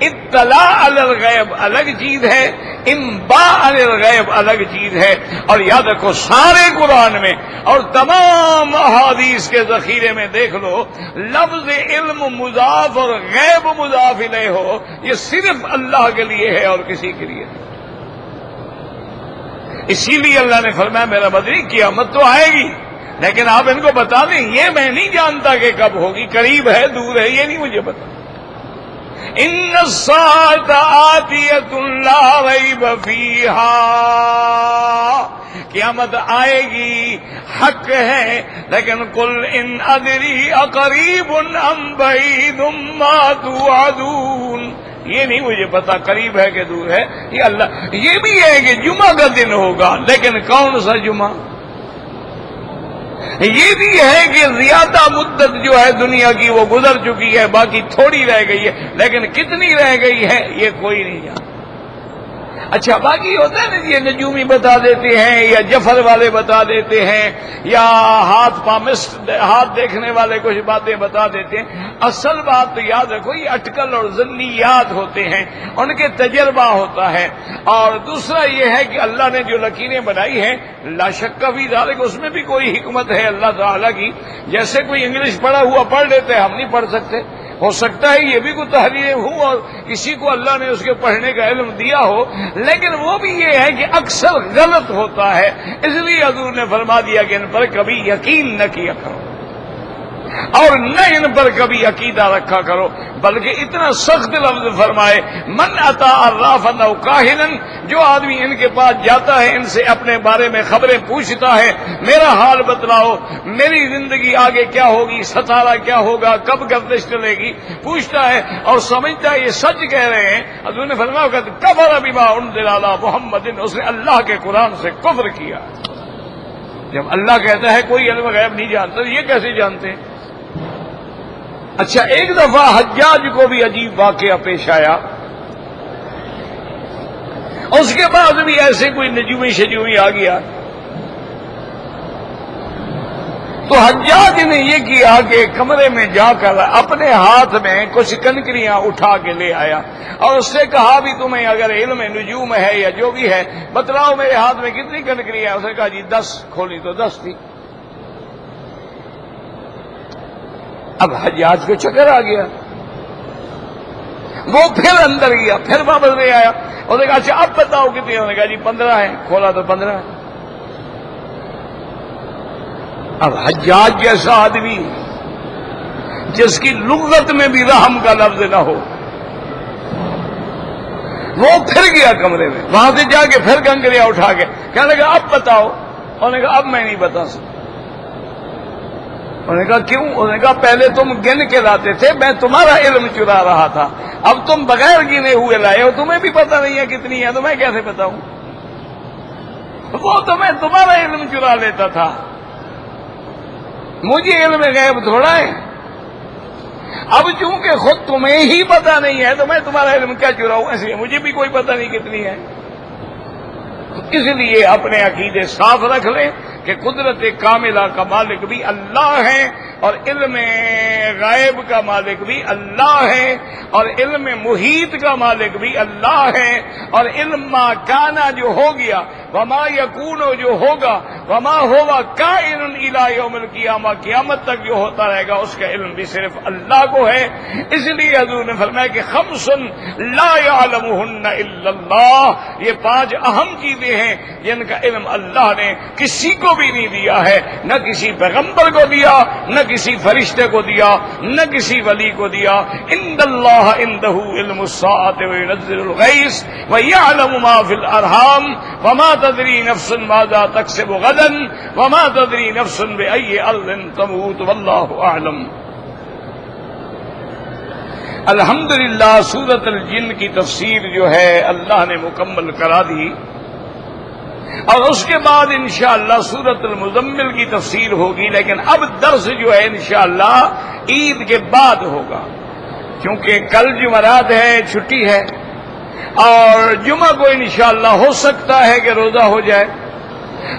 اطلاع علی الغیب الگ چیز ہے، انباء علی الغیب الگ چیز ہے. اور یاد رکھو سارے قرآن میں اور تمام احادیث کے ذخیرے میں دیکھ لو، لفظ علم مضاف اور غیب مضاف الیہ ہو، یہ صرف اللہ کے لیے ہے اور کسی کے لیے نہیں. اسی لیے اللہ نے فرمایا میرا مدنی قیامت تو آئے گی، لیکن آپ ان کو بتا دیں یہ میں نہیں جانتا کہ کب ہوگی، قریب ہے دور ہے یہ نہیں مجھے پتا. ان الساعۃ آتیۃ لا ریب فیھا. قیامت آئے گی، حق ہے، لیکن قل ان ادری اقریب ام بعید ما توعدون. یہ نہیں مجھے پتا قریب ہے کہ دور ہے. یہ اللہ یہ بھی ہے کہ جمعہ کا دن ہوگا، لیکن کون سا جمعہ؟ یہ بھی ہے کہ زیادہ مدت جو ہے دنیا کی وہ گزر چکی ہے، باقی تھوڑی رہ گئی ہے، لیکن کتنی رہ گئی ہے یہ کوئی نہیں جانتا. اچھا باقی ہوتا ہے نا یہ نجومی بتا دیتے ہیں یا جفر والے بتا دیتے ہیں یا ہاتھ دیکھنے والے کچھ باتیں بتا دیتے ہیں. اصل بات تو یاد رکھو یہ اٹکل اور ظنیات ہوتے ہیں، ان کے تجربہ ہوتا ہے. اور دوسرا یہ ہے کہ اللہ نے جو لکیریں بنائی ہیں لا شک فی ذالک، اس میں بھی کوئی حکمت ہے اللہ تعالیٰ کی. جیسے کوئی انگلش پڑھا ہوا پڑھ لیتے ہیں، ہم نہیں پڑھ سکتے. ہو سکتا ہے یہ بھی کوئی تحریر ہوں اور کسی کو اللہ نے اس کے پڑھنے کا علم دیا ہو، لیکن وہ بھی یہ ہے کہ اکثر غلط ہوتا ہے. اس لیے حضور نے فرما دیا کہ ان پر کبھی یقین نہ کیا کرو. اور نہ ان پر کبھی عقیدہ رکھا کرو، بلکہ اتنا سخت لفظ فرمائے من اتا عرافا او کاہنا، جو آدمی ان کے پاس جاتا ہے، ان سے اپنے بارے میں خبریں پوچھتا ہے، میرا حال بتلاؤ، میری زندگی آگے کیا ہوگی، ستارہ کیا ہوگا، کب گردش چلے گی، پوچھتا ہے اور سمجھتا ہے یہ سچ کہہ رہے ہیں، حضور نے فرمایا کہ کفر بما انزل علی محمد، اس نے اللہ کے قرآن سے کفر کیا۔ جب اللہ کہتا ہے کوئی علم غیب نہیں جانتا، یہ کیسے جانتے ہیں؟ اچھا، ایک دفعہ حجاج کو بھی عجیب واقعہ پیش آیا، اس کے بعد بھی ایسے کوئی نجومی شجومی آ گیا، تو حجاج نے یہ کیا کہ کمرے میں جا کر اپنے ہاتھ میں کچھ کنکریاں اٹھا کے لے آیا اور اس سے کہا بھی تمہیں اگر علم نجوم ہے یا جو بھی ہے بتلاؤ میرے ہاتھ میں کتنی کنکریاں، اس نے کہا جی 10، کھولی تو 10 تھی۔ اب حجاج کو چکر آ گیا، وہ پھر اندر گیا، پھر واپس لے آیا، اس نے کہا اچھا اب بتاؤ کتنی، انہوں نے کہا جی 15 ہیں، کھولا تو 15 ہے۔ اب حجاج جیسا آدمی جس کی لغت میں بھی رحم کا لفظ نہ ہو، وہ پھر گیا کمرے میں، وہاں سے جا کے پھر کنکریاں اٹھا کے کہنے لگا اب بتاؤ، انہوں نے کہا اب میں نہیں بتا سکتا۔ انہوں نے کہا کیوں؟ انہوں نے کہا پہلے تم گن کے لاتے تھے، میں تمہارا علم چرا رہا تھا، اب تم بغیر گنے ہوئے لائے ہو، تمہیں بھی پتہ نہیں ہے کتنی ہے، تو میں کیسے بتاؤں؟ وہ تو میں تمہارا علم چرا لیتا تھا، مجھے علم غیب تھوڑا ہے، اب چونکہ خود تمہیں ہی پتہ نہیں ہے تو میں تمہارا علم کیا چراؤں، اس لیے مجھے بھی کوئی پتہ نہیں کتنی ہے۔ اس لیے اپنے عقیدے صاف رکھ لیں کہ قدرت کاملہ کا مالک بھی اللہ ہے، اور علم غائب کا مالک بھی اللہ ہے، اور علم محیط کا مالک بھی اللہ ہے، اور علم ما کانا جو ہو گیا، وما یکون جو ہوگا، وما ہوا کائن الی یوم القیامہ، قیامت تک جو ہوتا رہے گا اس کا علم بھی صرف اللہ کو ہے۔ اس لیے حضور نے فرمایا کہ خمس لا یعلمہن الا اللہ، یہ 5 اہم چیزیں ہیں جن کا علم اللہ نے کسی کو بھی نہیں دیا ہے، نہ کسی پیغمبر کو دیا، نہ کسی فرشتے کو دیا، نہ کسی ولی کو دیا۔ ان اللہ عنده علم الساعة وينزل الغیث ويعلم ما في الارحام وما تدری نفس ماذا تکسب غدا وما تدری نفس بأي ارض تموت واللہ اعلم۔ الحمدللہ سورۃ الجن کی تفسیر جو ہے اللہ نے مکمل کرا دی، اور اس کے بعد انشاءاللہ سورۃ المزمل کی تفسیر ہوگی، لیکن اب درس جو ہے انشاءاللہ عید کے بعد ہوگا، کیونکہ کل جمعرات ہے، چھٹی ہے، اور جمعہ کو انشاءاللہ ہو سکتا ہے کہ روزہ ہو جائے،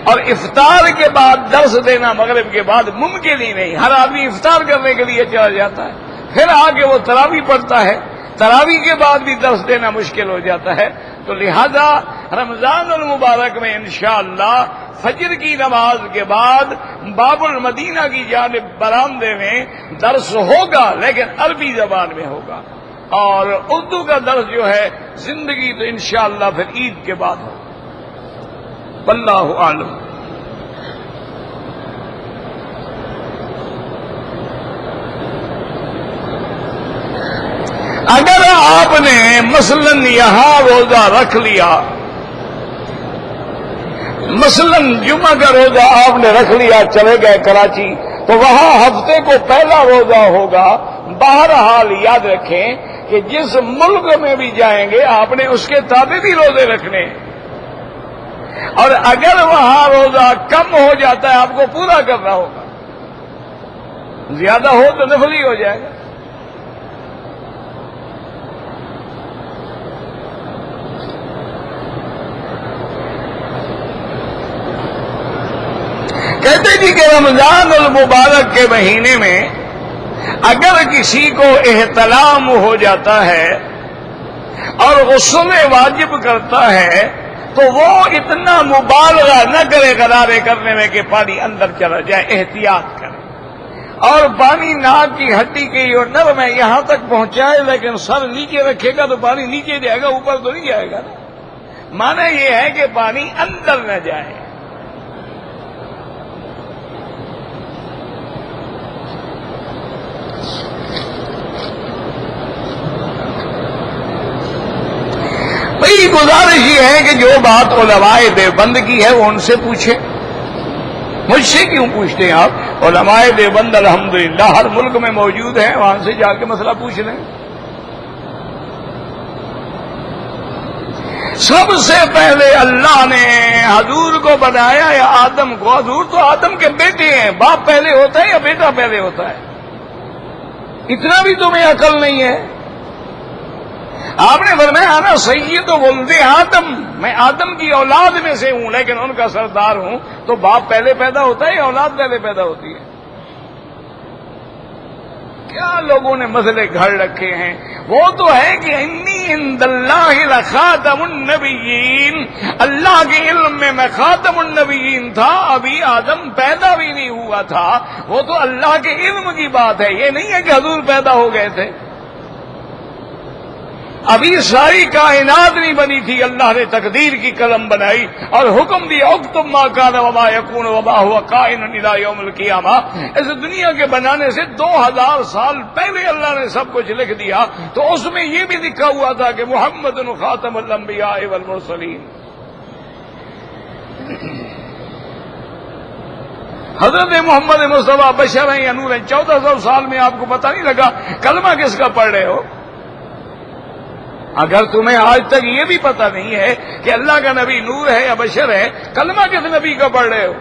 اور افطار کے بعد درس دینا مغرب کے بعد ممکن ہی نہیں، ہر آدمی افطار کرنے کے لیے چلا جاتا ہے، پھر آگے وہ تراویح پڑھتا ہے، تراویح کے بعد بھی درس دینا مشکل ہو جاتا ہے، تو لہذا رمضان المبارک میں انشاءاللہ فجر کی نماز کے بعد باب المدینہ کی جانب برآمدے میں درس ہوگا، لیکن عربی زبان میں ہوگا، اور اردو کا درس جو ہے زندگی تو انشاءاللہ پھر عید کے بعد ہوگا۔ واللہ اعلم۔ اگر آپ نے مثلاً یہاں روزہ رکھ لیا، مثلاً جمعہ کا روزہ آپ نے رکھ لیا، چلے گئے کراچی، تو وہاں ہفتے کو پہلا روزہ ہوگا۔ بہرحال یاد رکھیں کہ جس ملک میں بھی جائیں گے آپ نے اس کے تابع بھی روزے رکھنے، اور اگر وہاں روزہ کم ہو جاتا ہے آپ کو پورا کرنا ہوگا، زیادہ ہو تو نفلی ہو جائے گا۔ کہتے جی کہ رمضان المبارک کے مہینے میں اگر کسی کو احتلام ہو جاتا ہے اور غسل واجب کرتا ہے تو وہ اتنا مبالغہ نہ کرے غرارے کرنے میں کہ پانی اندر چلا جائے، احتیاط کرے، اور پانی ناک کی ہڈی کے جو نرم ہے یہاں تک پہنچائے، لیکن سر نیچے رکھے گا تو پانی نیچے جائے گا، اوپر تو نہیں جائے گا۔ معنی یہ ہے کہ پانی اندر نہ جائے۔ میری گزارش یہ ہے کہ جو بات علماء دیوبند کی ہے وہ ان سے پوچھیں، مجھ سے کیوں پوچھتے ہیں آپ؟ علماء دیوبند الحمدللہ ہر ملک میں موجود ہیں، وہاں سے جا کے مسئلہ پوچھ لیں۔ سب سے پہلے اللہ نے حضور کو بنایا یا آدم کو؟ حضور تو آدم کے بیٹے ہیں، باپ پہلے ہوتا ہے یا بیٹا پہلے ہوتا ہے؟ اتنا بھی تمہیں عقل نہیں ہے؟ آپ نے فرمایا انا سید ولد آدم، میں آدم کی اولاد میں سے ہوں لیکن ان کا سردار ہوں، تو باپ پہلے پیدا ہوتا ہے یا اولاد پہلے پیدا ہوتی ہے؟ کیا لوگوں نے مسئلے گھڑ رکھے ہیں؟ وہ تو ہے کہ انی عند اللہ لخاتم النبیین، اللہ کے علم میں میں خاتم النبیین تھا، ابھی آدم پیدا بھی نہیں ہوا تھا، وہ تو اللہ کے علم کی بات ہے، یہ نہیں ہے کہ حضور پیدا ہو گئے تھے، ابھی ساری کائنات نہیں بنی تھی، اللہ نے تقدیر کی قلم بنائی اور حکم دیا اکتب ما کان وما یکون وما هو کائن الی یوم القیامہ۔ اس دنیا کے بنانے سے 2000 سال پہلے اللہ نے سب کچھ لکھ دیا، تو اس میں یہ بھی لکھا ہوا تھا کہ محمد خاتم الانبیاء والمرسلین۔ حضرت محمد مصطفیٰ بشر ہیں یا نور ہیں؟ 1400 سال میں آپ کو پتہ نہیں لگا کلمہ کس کا پڑھ رہے ہو؟ اگر تمہیں آج تک یہ بھی پتہ نہیں ہے کہ اللہ کا نبی نور ہے یا بشر ہے، کلمہ کس نبی کا پڑھ رہے ہو؟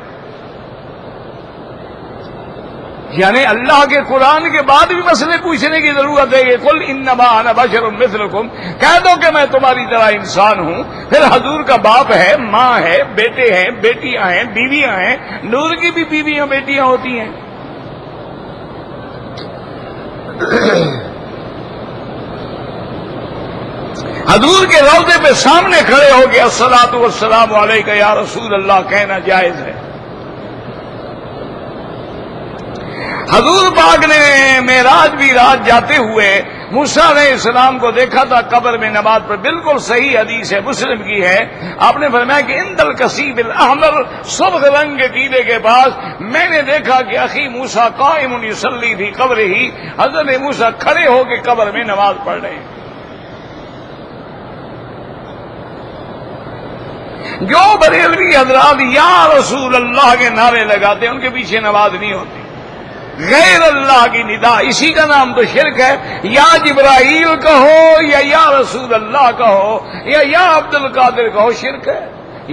یعنی اللہ کے قرآن کے بعد بھی مسئلے پوچھنے کی ضرورت ہے کہ قل انما انا بشر مثلکم، کہہ دو کہ میں تمہاری طرح انسان ہوں۔ پھر حضور کا باپ ہے، ماں ہے، بیٹے ہیں، بیٹیاں ہیں، بیویاں ہیں، نور کی بھی بیویاں بیٹیاں ہوتی ہیں۔ حضور کے روضے پہ سامنے کھڑے ہو کے الصلاۃ والسلام علیک یا رسول اللہ کہنا جائز ہے۔ حضور پاک نے معراج بھی رات جاتے ہوئے موسیٰ علیہ السلام کو دیکھا تھا قبر میں نماز پر، بالکل صحیح حدیث ہے، مسلم کی ہے۔ آپ نے فرمایا کہ عند الکثیب الاحمر، سرخ رنگ کے ٹیلے کے پاس میں نے دیکھا کہ اخی موسیٰ قائم یصلی فی قبرہ، حضرت موسیٰ کھڑے ہو کے قبر میں نماز پڑھ رہے ہیں۔ جو بریلوی حضرات یا رسول اللہ کے نعرے لگاتے ہیں ان کے پیچھے نماز نہیں ہوتی، غیر اللہ کی ندا، اسی کا نام تو شرک ہے۔ یا جبرائیل کہو یا رسول اللہ کہو یا عبد القادر کہو، شرک ہے۔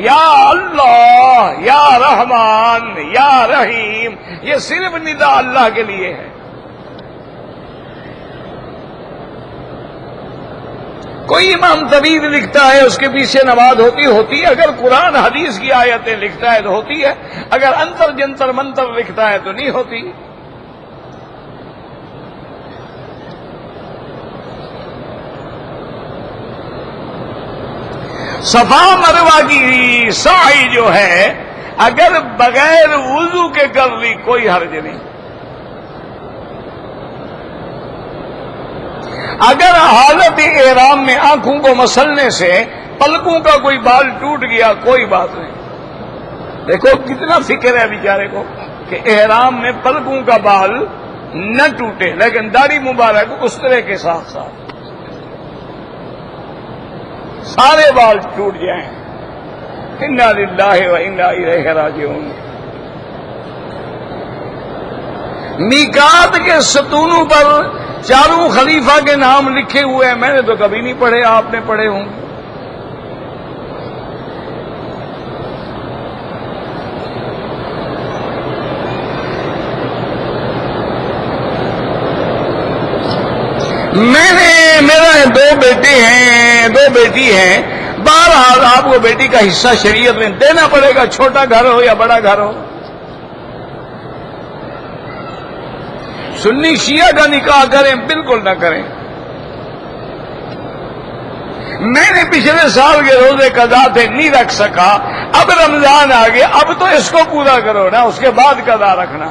یا اللہ، یا رحمان، یا رحیم، یہ صرف ندا اللہ کے لیے ہے۔ کوئی امام طویل لکھتا ہے اس کے پیچھے نماز ہوتی ہے، اگر قرآن حدیث کی آیتیں لکھتا ہے تو ہوتی ہے، اگر انتر جنتر منتر لکھتا ہے تو نہیں ہوتی۔ صفا مروہ کی سعی جو ہے اگر بغیر وضو کے کر لی کوئی حرج نہیں، اگر حالت احرام میں آنکھوں کو مسلنے سے پلکوں کا کوئی بال ٹوٹ گیا کوئی بات نہیں۔ دیکھو کتنا فکر ہے بیچارے کو کہ احرام میں پلکوں کا بال نہ ٹوٹے، لیکن داڑھی مبارک اس طرح کے ساتھ ساتھ سارے بال ٹوٹ جائیں۔ انا للہ و انا الیہ راجعون۔ میقات کے ستونوں پر چاروں خلیفہ کے نام لکھے ہوئے ہیں، میں نے تو کبھی نہیں پڑھے، آپ نے پڑھے ہوں۔ میرا دو بیٹے ہیں، دو بیٹی ہیں، بہرحال آپ کو بیٹی کا حصہ شریعت میں دینا پڑے گا، چھوٹا گھر ہو یا بڑا گھر ہو۔ سنی شیعہ کا نکاح کریں بالکل نہ کریں۔ میں نے پچھلے سال کے روزے قضا تھے نہیں رکھ سکا، اب رمضان آ گیا، اب تو اس کو پورا کرو نا، اس کے بعد قضا رکھنا۔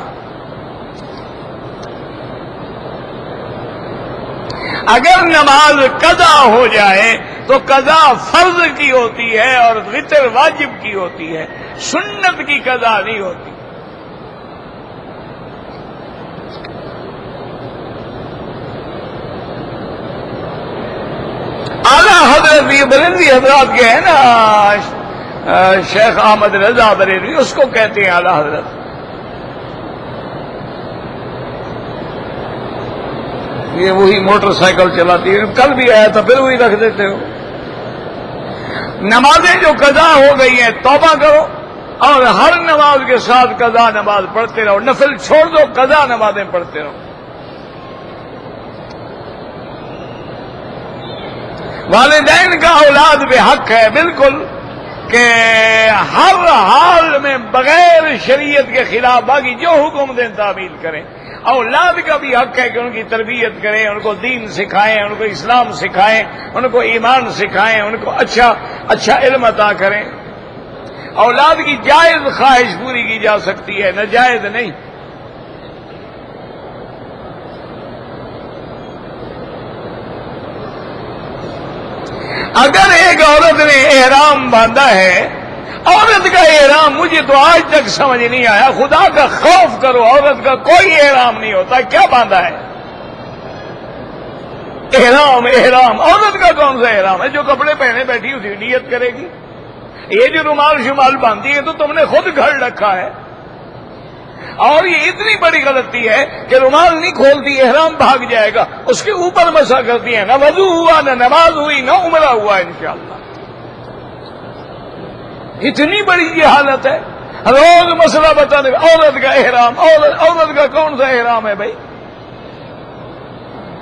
اگر نماز قضا ہو جائے تو قضا فرض کی ہوتی ہے اور وتر واجب کی ہوتی ہے، سنت کی قضا نہیں ہوتی۔ اعلیٰ حضرت حضرت یہ بریلوی حضرات کے ہیں نا، شیخ احمد رضا بریلوی، اس کو کہتے ہیں اعلی حضرت. یہ وہی موٹر سائیکل چلاتی ہے، کل بھی آیا تھا پھر وہی رکھ دیتے ہو. نمازیں جو قضا ہو گئی ہیں توبہ کرو اور ہر نماز کے ساتھ قضا نماز پڑھتے رہو، نفل چھوڑ دو، قضا نمازیں پڑھتے رہو. والدین کا اولاد پہ حق ہے بالکل کہ ہر حال میں بغیر شریعت کے خلاف باقی جو حکم دیں تعمیل کریں. اولاد کا بھی حق ہے کہ ان کی تربیت کریں، ان کو دین سکھائیں، ان کو اسلام سکھائیں، ان کو ایمان سکھائیں، ان کو اچھا علم عطا کریں. اولاد کی جائز خواہش پوری کی جا سکتی ہے، ناجائز نہیں. اگر ایک عورت نے احرام باندھا ہے، عورت کا احرام مجھے تو آج تک سمجھ نہیں آیا، خدا کا خوف کرو، عورت کا کوئی احرام نہیں ہوتا، کیا باندھا ہے؟ احرام عورت کا کون سا احرام ہے؟ جو کپڑے پہنے بیٹھی اسی نیت کرے گی. یہ جو رومال شمال باندھتی ہے تو تم نے خود گھڑ رکھا ہے. اور یہ اتنی بڑی غلطی ہے کہ رومال نہیں کھولتی، احرام بھاگ جائے گا، اس کے اوپر مسا کرتی ہے، نہ وضو ہوا، نہ نماز ہوئی، نہ عمرہ ہوا انشاءاللہ. اتنی بڑی یہ حالت ہے. روز مسئلہ بتانے عورت کا احرام، عورت کا کون سا احرام ہے بھائی؟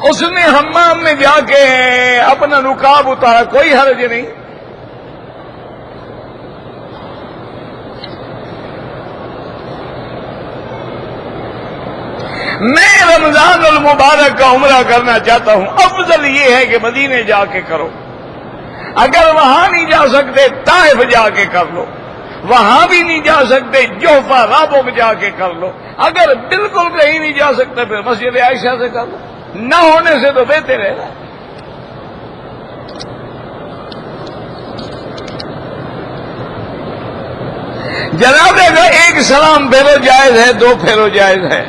اس نے حمام میں جا کے اپنا نقاب اتارا، کوئی حرج نہیں. میں رمضان المبارک کا عمرہ کرنا چاہتا ہوں، افضل یہ ہے کہ مدینے جا کے کرو. اگر وہاں نہیں جا سکتے طائف جا کے کر لو، وہاں بھی نہیں جا سکتے جوفہ رابوگ جا کے کر لو، اگر بالکل کہیں نہیں جا سکتے پھر مسجد عائشہ سے کر لو. نہ ہونے سے تو بہتر ہے نا. جنازے کا ایک سلام پھیرو جائز ہے، دو پھیرو جائز ہے.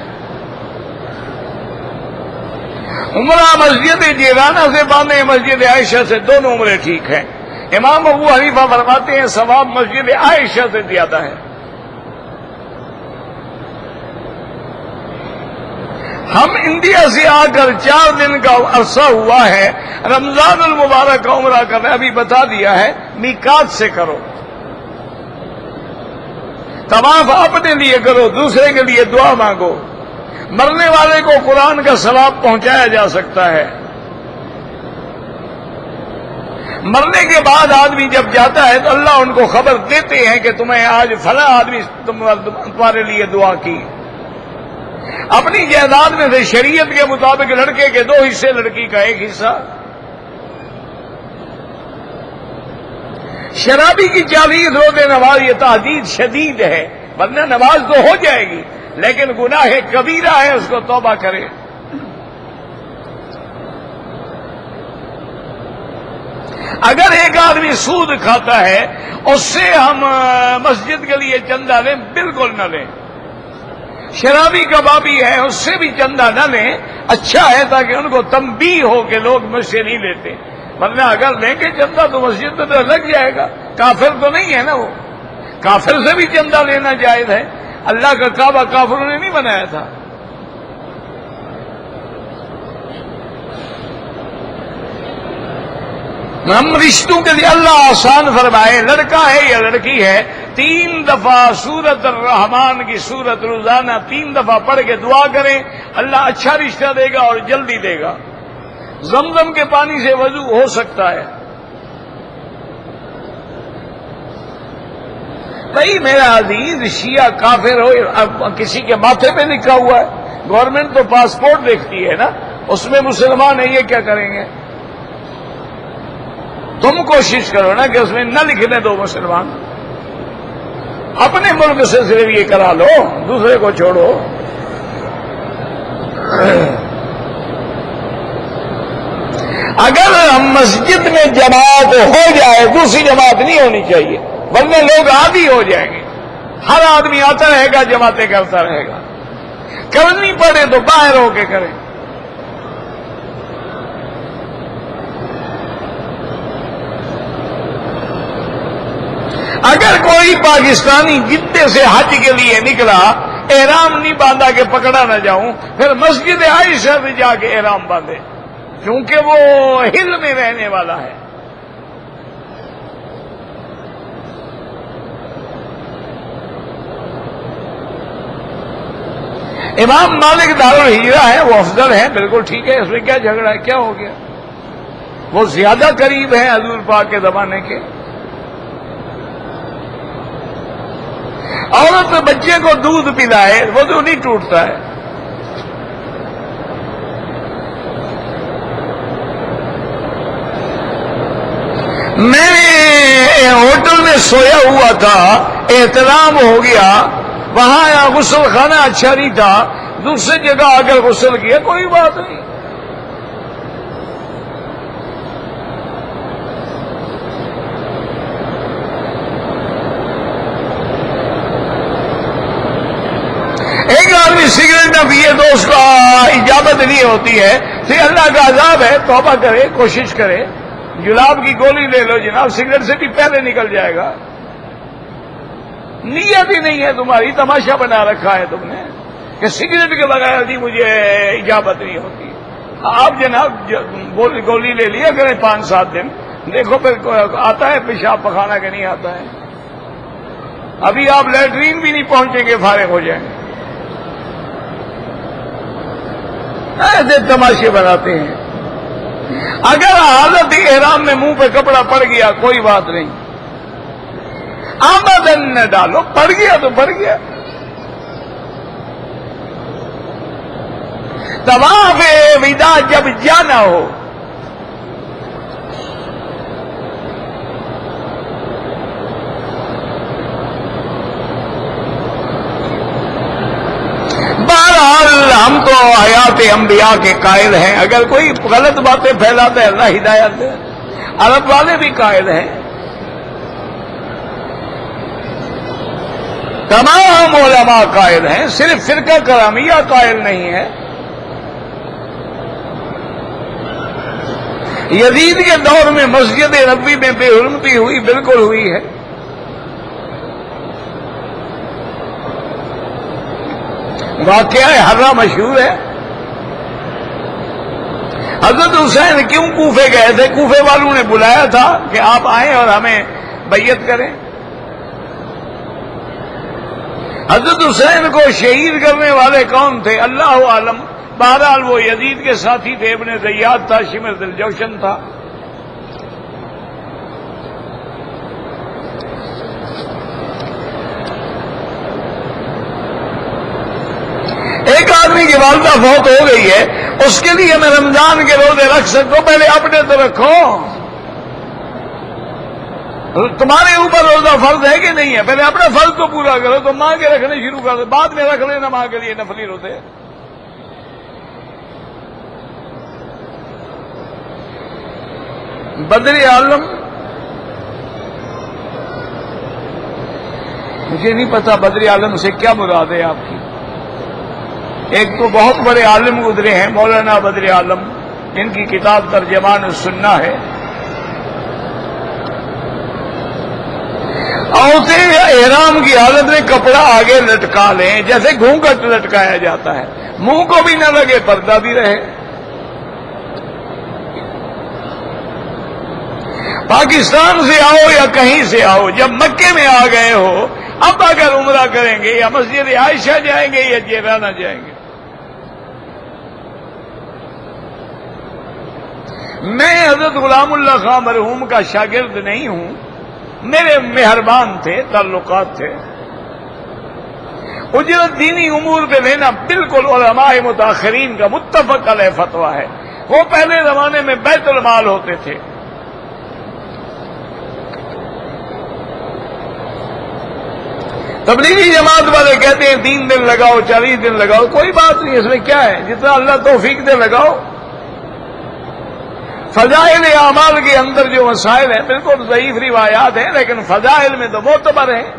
عمرہ مسجد جیرانہ سے باندھے، مسجد عائشہ سے، دونوں عمرے ٹھیک ہیں. امام ابو حنیفہ فرماتے ہیں ثواب مسجد عائشہ سے زیادہ ہے. ہم انڈیا سے آ کر 4 دن کا عرصہ ہوا ہے، رمضان المبارک کا عمرہ کرنا ابھی بتا دیا ہے، میقات سے کرو. طواف اپنے لیے کرو، دوسرے کے لیے دعا مانگو. مرنے والے کو قرآن کا ثواب پہنچایا جا سکتا ہے. مرنے کے بعد آدمی جب جاتا ہے تو اللہ ان کو خبر دیتے ہیں کہ تمہیں آج فلاں آدمی تمہارے لیے دعا کی. اپنی جائیداد میں سے شریعت کے مطابق لڑکے کے 2 حصے، لڑکی کا 1 حصہ. شرابی کی 40 روزے نماز یہ تحدید شدید ہے، ورنہ نماز تو ہو جائے گی لیکن گناہ کبیرہ ہے، اس کو توبہ کرے. اگر ایک آدمی سود کھاتا ہے، اس سے ہم مسجد کے لیے چندہ لیں، بالکل نہ لیں. شرابی کبابی ہے، اس سے بھی چندہ نہ لیں. اچھا ہے تاکہ ان کو تنبیہ ہو کہ لوگ مجھ سے نہیں لیتے، ورنہ اگر لیں گے چندہ تو مسجد میں تو لگ جائے گا. کافر تو نہیں ہے نا، وہ کافر سے بھی چندہ لینا جائز ہے. اللہ کا کعبہ کافروں نے نہیں بنایا تھا. ہم رشتوں کے لیے اللہ آسان فرمائے. لڑکا ہے یا لڑکی ہے، 3 دفعہ سورت الرحمان کی سورت روزانہ 3 دفعہ پڑھ کے دعا کریں، اللہ اچھا رشتہ دے گا اور جلدی دے گا. زمزم کے پانی سے وضو ہو سکتا ہے. بھائی میرا عزیز، شیعہ کافر ہو، اب کسی کے ماتھے پہ لکھا ہوا ہے، گورنمنٹ تو پاسپورٹ دیکھتی ہے نا، اس میں مسلمان ہے، یہ کیا کریں گے؟ تم کوشش کرو نا کہ اس میں نہ لکھنے دو مسلمان. اپنے ملک سے صرف یہ کرا لو، دوسرے کو چھوڑو. اگر ہم مسجد میں جماعت ہو جائے، دوسری جماعت نہیں ہونی چاہیے، ورنہ لوگ عادی ہو جائیں گے. ہر آدمی آتا رہے گا، جماعتیں کرتا رہے گا. کرنی پڑے تو باہر ہو کے کریں. اگر کوئی پاکستانی جدے سے حج کے لیے نکلا، احرام نہیں باندھا کہ پکڑا نہ جاؤں، پھر مسجد عائشہ میں جا کے احرام باندھے، کیونکہ وہ ہل میں رہنے والا ہے۔ امام مالک دارالہجرہ ہے، وہ افضل ہے، بالکل ٹھیک ہے، اس میں کیا جھگڑا ہے، کیا ہو گیا؟ وہ زیادہ قریب ہیں حضور پاک کے زمانے کے۔ عورت بچے کو دودھ پلائے وہ تو نہیں ٹوٹتا ہے۔ میں ہوٹل میں سویا ہوا تھا، احترام ہو گیا، وہاں غسل خانہ اچھا نہیں تھا، دوسری جگہ آ کر غسل کیا، کوئی بات نہیں۔ ایک آدمی سگریٹ نہ پیے تو اس کا اجازت نہیں ہوتی ہے، پھر اللہ کا عذاب ہے، توبہ کرے، کوشش کرے، جلاب کی گولی لے لو جناب، سگریٹ سے بھی پہلے نکل جائے گا۔ نیت ہی نہیں ہے تمہاری، تماشا بنا رکھا ہے تم نے کہ سگریٹ کے بغیر جی مجھے اجازت نہیں ہوتی۔ آپ جناب گولی لے لیا کریں 5-7 دن، دیکھو پھر آتا ہے پیشاب پخانا کہ نہیں آتا ہے۔ ابھی آپ لیٹرین بھی نہیں پہنچیں گے، فارغ ہو جائیں گے۔ ایسے تماشے بناتے ہیں۔ اگر حالت احرام میں منہ پہ کپڑا پڑ گیا کوئی بات نہیں، آمدن نہ ڈالو، پڑ گیا تو پڑ گیا۔ طواف وداع جب جانا ہو، بہرحال ہم تو حیات انبیاء کے قائل ہیں، اگر کوئی غلط باتیں پھیلاتا ہے اللہ ہدایت دے۔ عرب والے بھی قائل ہیں، تمام علماء قائل ہیں، صرف فرقہ کرامیہ قائل نہیں ہے۔ یزید کے دور میں مسجد نبوی میں بے حرمتی ہوئی، بالکل ہوئی ہے۔ واقعہ حرہ مشہور ہے۔ حضرت حسین کیوں کوفے گئے تھے؟ کوفے والوں نے بلایا تھا کہ آپ آئیں اور ہمیں بیعت کریں۔ حضرت حسین کو شہید کرنے والے کون تھے اللہ عالم، بہرحال وہ یزید کے ساتھی تھے، ابن زیاد تھا، شمر دل جوشن تھا۔ ایک آدمی کی والدہ فوت ہو گئی ہے، اس کے لیے میں رمضان کے روزے رکھ سکتا ہوں، پہلے اپنے تو رکھو۔ تمہارے اوپر روزہ فرض ہے کہ نہیں ہے؟ پہلے اپنا فرض تو پورا کرو، تو ماں کے رکھنے شروع کر دو، بعد میں رکھ لینا ماں کے لیے نفلی روزے۔ بدر عالم، مجھے نہیں پتا بدر عالم سے کیا مراد ہے آپ کی۔ ایک تو بہت بڑے عالم گزرے ہیں مولانا بدر عالم، ان کی کتاب ترجمان السنہ ہے۔ عورتیں احرام کی حالت میں کپڑا آگے لٹکا لیں، جیسے گھونگھٹ لٹکایا جاتا ہے، منہ کو بھی نہ لگے، پردہ بھی رہے۔ پاکستان سے آؤ یا کہیں سے آؤ، جب مکے میں آ گئے ہو، اب اگر عمرہ کریں گے یا مسجد عائشہ جائیں گے یا جیرانہ جائیں گے۔ میں حضرت غلام اللہ خان مرحوم کا شاگرد نہیں ہوں، میرے مہربان تھے، تعلقات تھے۔ اجرت دینی امور پہ لینا بالکل علماء متاخرین کا متفق علیہ فتویٰ ہے۔ وہ پہلے زمانے میں بیت المال ہوتے تھے۔ تبلیغی جماعت والے کہتے ہیں 3 دن لگاؤ، 40 دن لگاؤ، کوئی بات نہیں، اس میں کیا ہے، جتنا اللہ توفیق دے لگاؤ۔ فضائل اعمال کے اندر جو مسائل ہیں بالکل ضعیف روایات ہیں، لیکن فضائل میں تو معتبر ہیں۔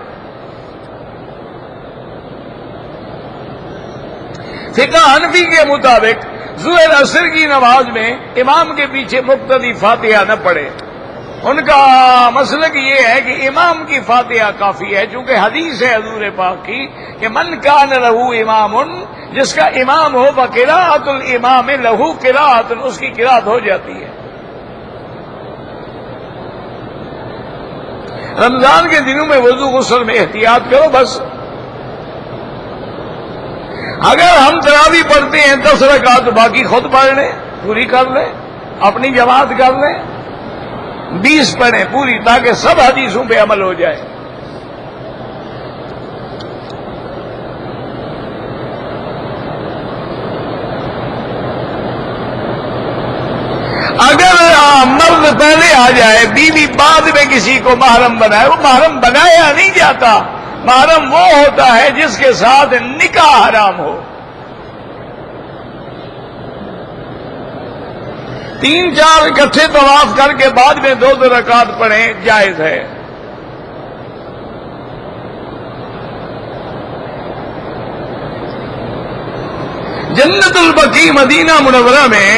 فقہ حنفی کے مطابق ظہر عصر کی نماز میں امام کے پیچھے مقتدی فاتحہ نہ پڑھے، ان کا مسلک یہ ہے کہ امام کی فاتحہ کافی ہے، چونکہ حدیث ہے حضور پاک کی کہ من کان لہو امام، جس کا امام ہو بقراءۃ الامام لہو قراءۃ، اس کی قراءت ہو جاتی ہے۔ رمضان کے دنوں میں وضو غسل میں احتیاط کرو بس۔ اگر ہم تراویح پڑھتے ہیں 10 رکعت، باقی خود پڑھ لیں، پوری کر لیں، اپنی جماعت کر لیں، 20 پڑھیں پوری، تاکہ سب حدیثوں پہ عمل ہو جائے۔ اگر مرد پہلے آ جائے، بیوی بعد میں کسی کو محرم بنائے، وہ محرم بنایا نہیں جاتا، محرم وہ ہوتا ہے جس کے ساتھ نکاح حرام ہو۔ 3-4 اکٹھے طواف کر کے بعد میں 2 رکعت پڑھیں، جائز ہے۔ جنت البقیع مدینہ منورہ میں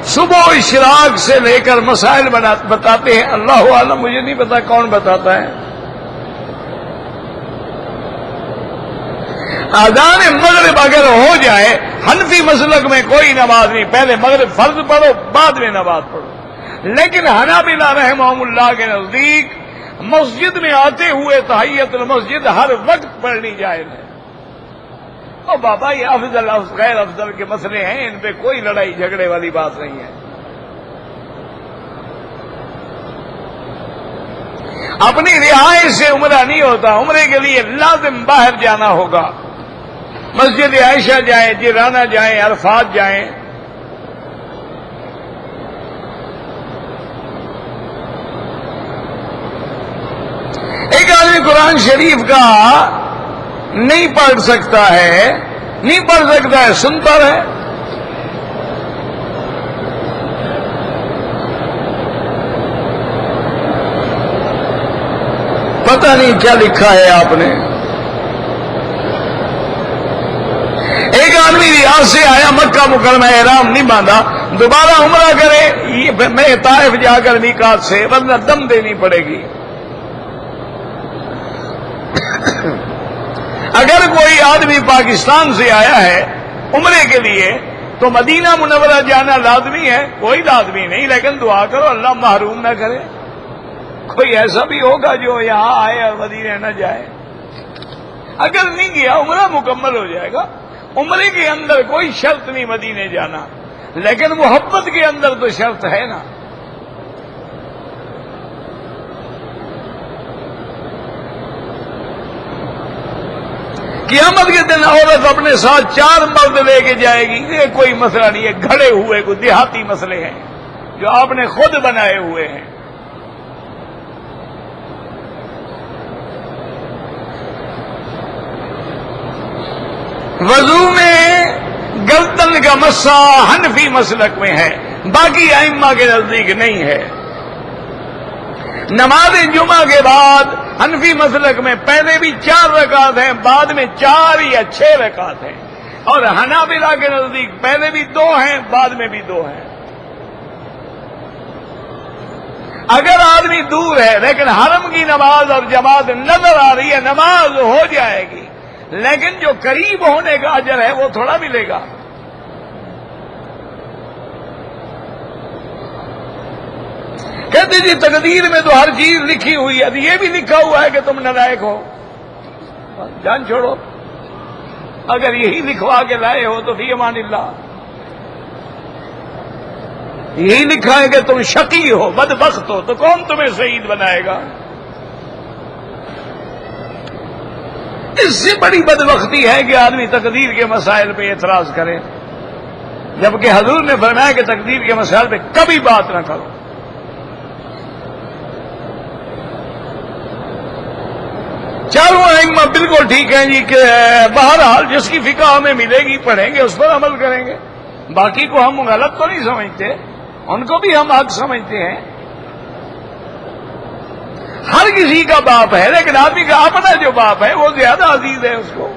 صبح و اشراق سے لے کر مسائل بتاتے ہیں، اللہ عالم، مجھے نہیں پتا کون بتاتا ہے۔ اذان مغرب اگر ہو جائے، حنفی مسلک میں کوئی نماز نہیں، پہلے مغرب فرض پڑھو بعد میں نماز پڑھو، لیکن حنابلہ رحمہم اللہ کے نزدیک مسجد میں آتے ہوئے تحیت المسجد ہر وقت پڑھنی جائز ہے۔ اور بابا یہ افضل غیر افضل کے مسئلے ہیں، ان پہ کوئی لڑائی جھگڑے والی بات نہیں ہے۔ اپنی رہائش سے عمرہ نہیں ہوتا، عمرے کے لیے لازم باہر جانا ہوگا، مسجد عائشہ جائیں، جیرانہ جائیں، عرفات جائیں۔ ایک آدمی قرآن شریف کا نہیں پڑھ سکتا ہے، سنتا ہے۔ پتہ نہیں کیا لکھا ہے آپ نے۔ ایک آدمی ریاض سے آیا، مکہ مکرمہ احرام نہیں باندھا، دوبارہ عمرہ کرے، میں طائف جا کر میقات سے، ورنہ دم دینی پڑے گی۔ اگر کوئی آدمی پاکستان سے آیا ہے عمرے کے لیے تو مدینہ منورہ جانا لازمی ہے؟ کوئی لازمی نہیں، لیکن دعا کرو اللہ محروم نہ کرے۔ کوئی ایسا بھی ہوگا جو یہاں آئے اور مدینہ نہ جائے؟ اگر نہیں گیا عمرہ مکمل ہو جائے گا۔ عمرے کے اندر کوئی شرط نہیں مدینے جانا، لیکن محبت کے اندر تو شرط ہے نا۔ قیامت کے دن عورت اپنے ساتھ 4 مرد لے کے جائے گی، یہ کوئی مسئلہ نہیں ہے، گھڑے ہوئے کوئی دیہاتی مسئلے ہیں جو آپ نے خود بنائے ہوئے ہیں۔ وضو میں گردن کا مسح حنفی مسلک میں ہے، باقی ائمہ کے نزدیک نہیں ہے۔ نماز جمعہ کے بعد حنفی مسلک میں پہلے بھی 4 رکعت ہیں، بعد میں 4 یا 6 رکعت ہیں، اور حنابلہ کے نزدیک پہلے بھی 2 ہیں، بعد میں بھی 2 ہیں۔ اگر آدمی دور ہے لیکن حرم کی نماز اور جماعت نظر آ رہی ہے، نماز ہو جائے گی، لیکن جو قریب ہونے کا اجر ہے وہ تھوڑا ملے گا۔ کہتے جی تقدیر میں تو ہر چیز لکھی ہوئی ہے، یہ بھی لکھا ہوا ہے کہ تم نالائق ہو، جان چھوڑو۔ اگر یہی لکھوا کے لائے ہو تو فی امان اللہ، یہی لکھا ہے کہ تم شقی ہو، بدبخت ہو، تو کون تمہیں شہید بنائے گا؟ اس سے بڑی بدبختی ہے کہ آدمی تقدیر کے مسائل پہ اعتراض کرے، جبکہ حضور نے فرمایا کہ تقدیر کے مسائل پہ کبھی بات نہ کرو۔ چاروں ائمہ بالکل ٹھیک ہیں جی کہ بہرحال جس کی فقہ ہمیں ملے گی پڑھیں گے، اس پر عمل کریں گے، باقی کو ہم غلط تو نہیں سمجھتے، ان کو بھی ہم حق سمجھتے ہیں۔ ہر کسی کا باپ ہے، لیکن آدمی کا اپنا جو باپ ہے وہ زیادہ عزیز ہے اس کو۔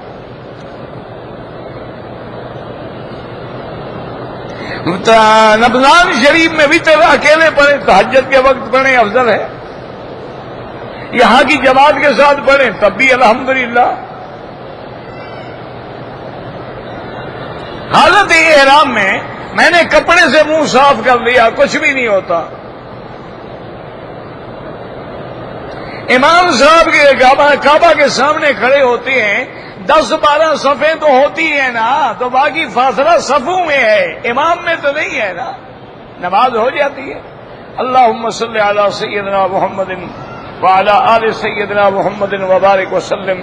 رمضان شریف میں وتر اکیلے پڑھیں، تہجد کے وقت پڑھیں، افضل ہے۔ یہاں کی جماعت کے ساتھ پڑھیں تب بھی الحمدللہ. حالت احرام میں نے کپڑے سے منہ صاف کر لیا کچھ بھی نہیں ہوتا. امام صاحب کے کعبہ کے سامنے کھڑے ہوتے ہیں 10-12 صفیں تو ہوتی ہیں نا, تو باقی فاصلہ صفوں میں ہے, امام میں تو نہیں ہے نا, نماز ہو جاتی ہے. اللہم صلی علی سیدنا محمد وعلی آل سیدنا محمد وبارک وسلم.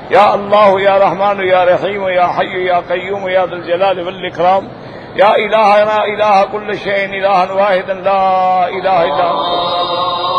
یا اللہ یا رحمان یا رحیم یا حی یا قیوم یا ذی الجلال والاکرام. یا الہنا الہ کل شیء الہا واحدا لا الہ الا انت.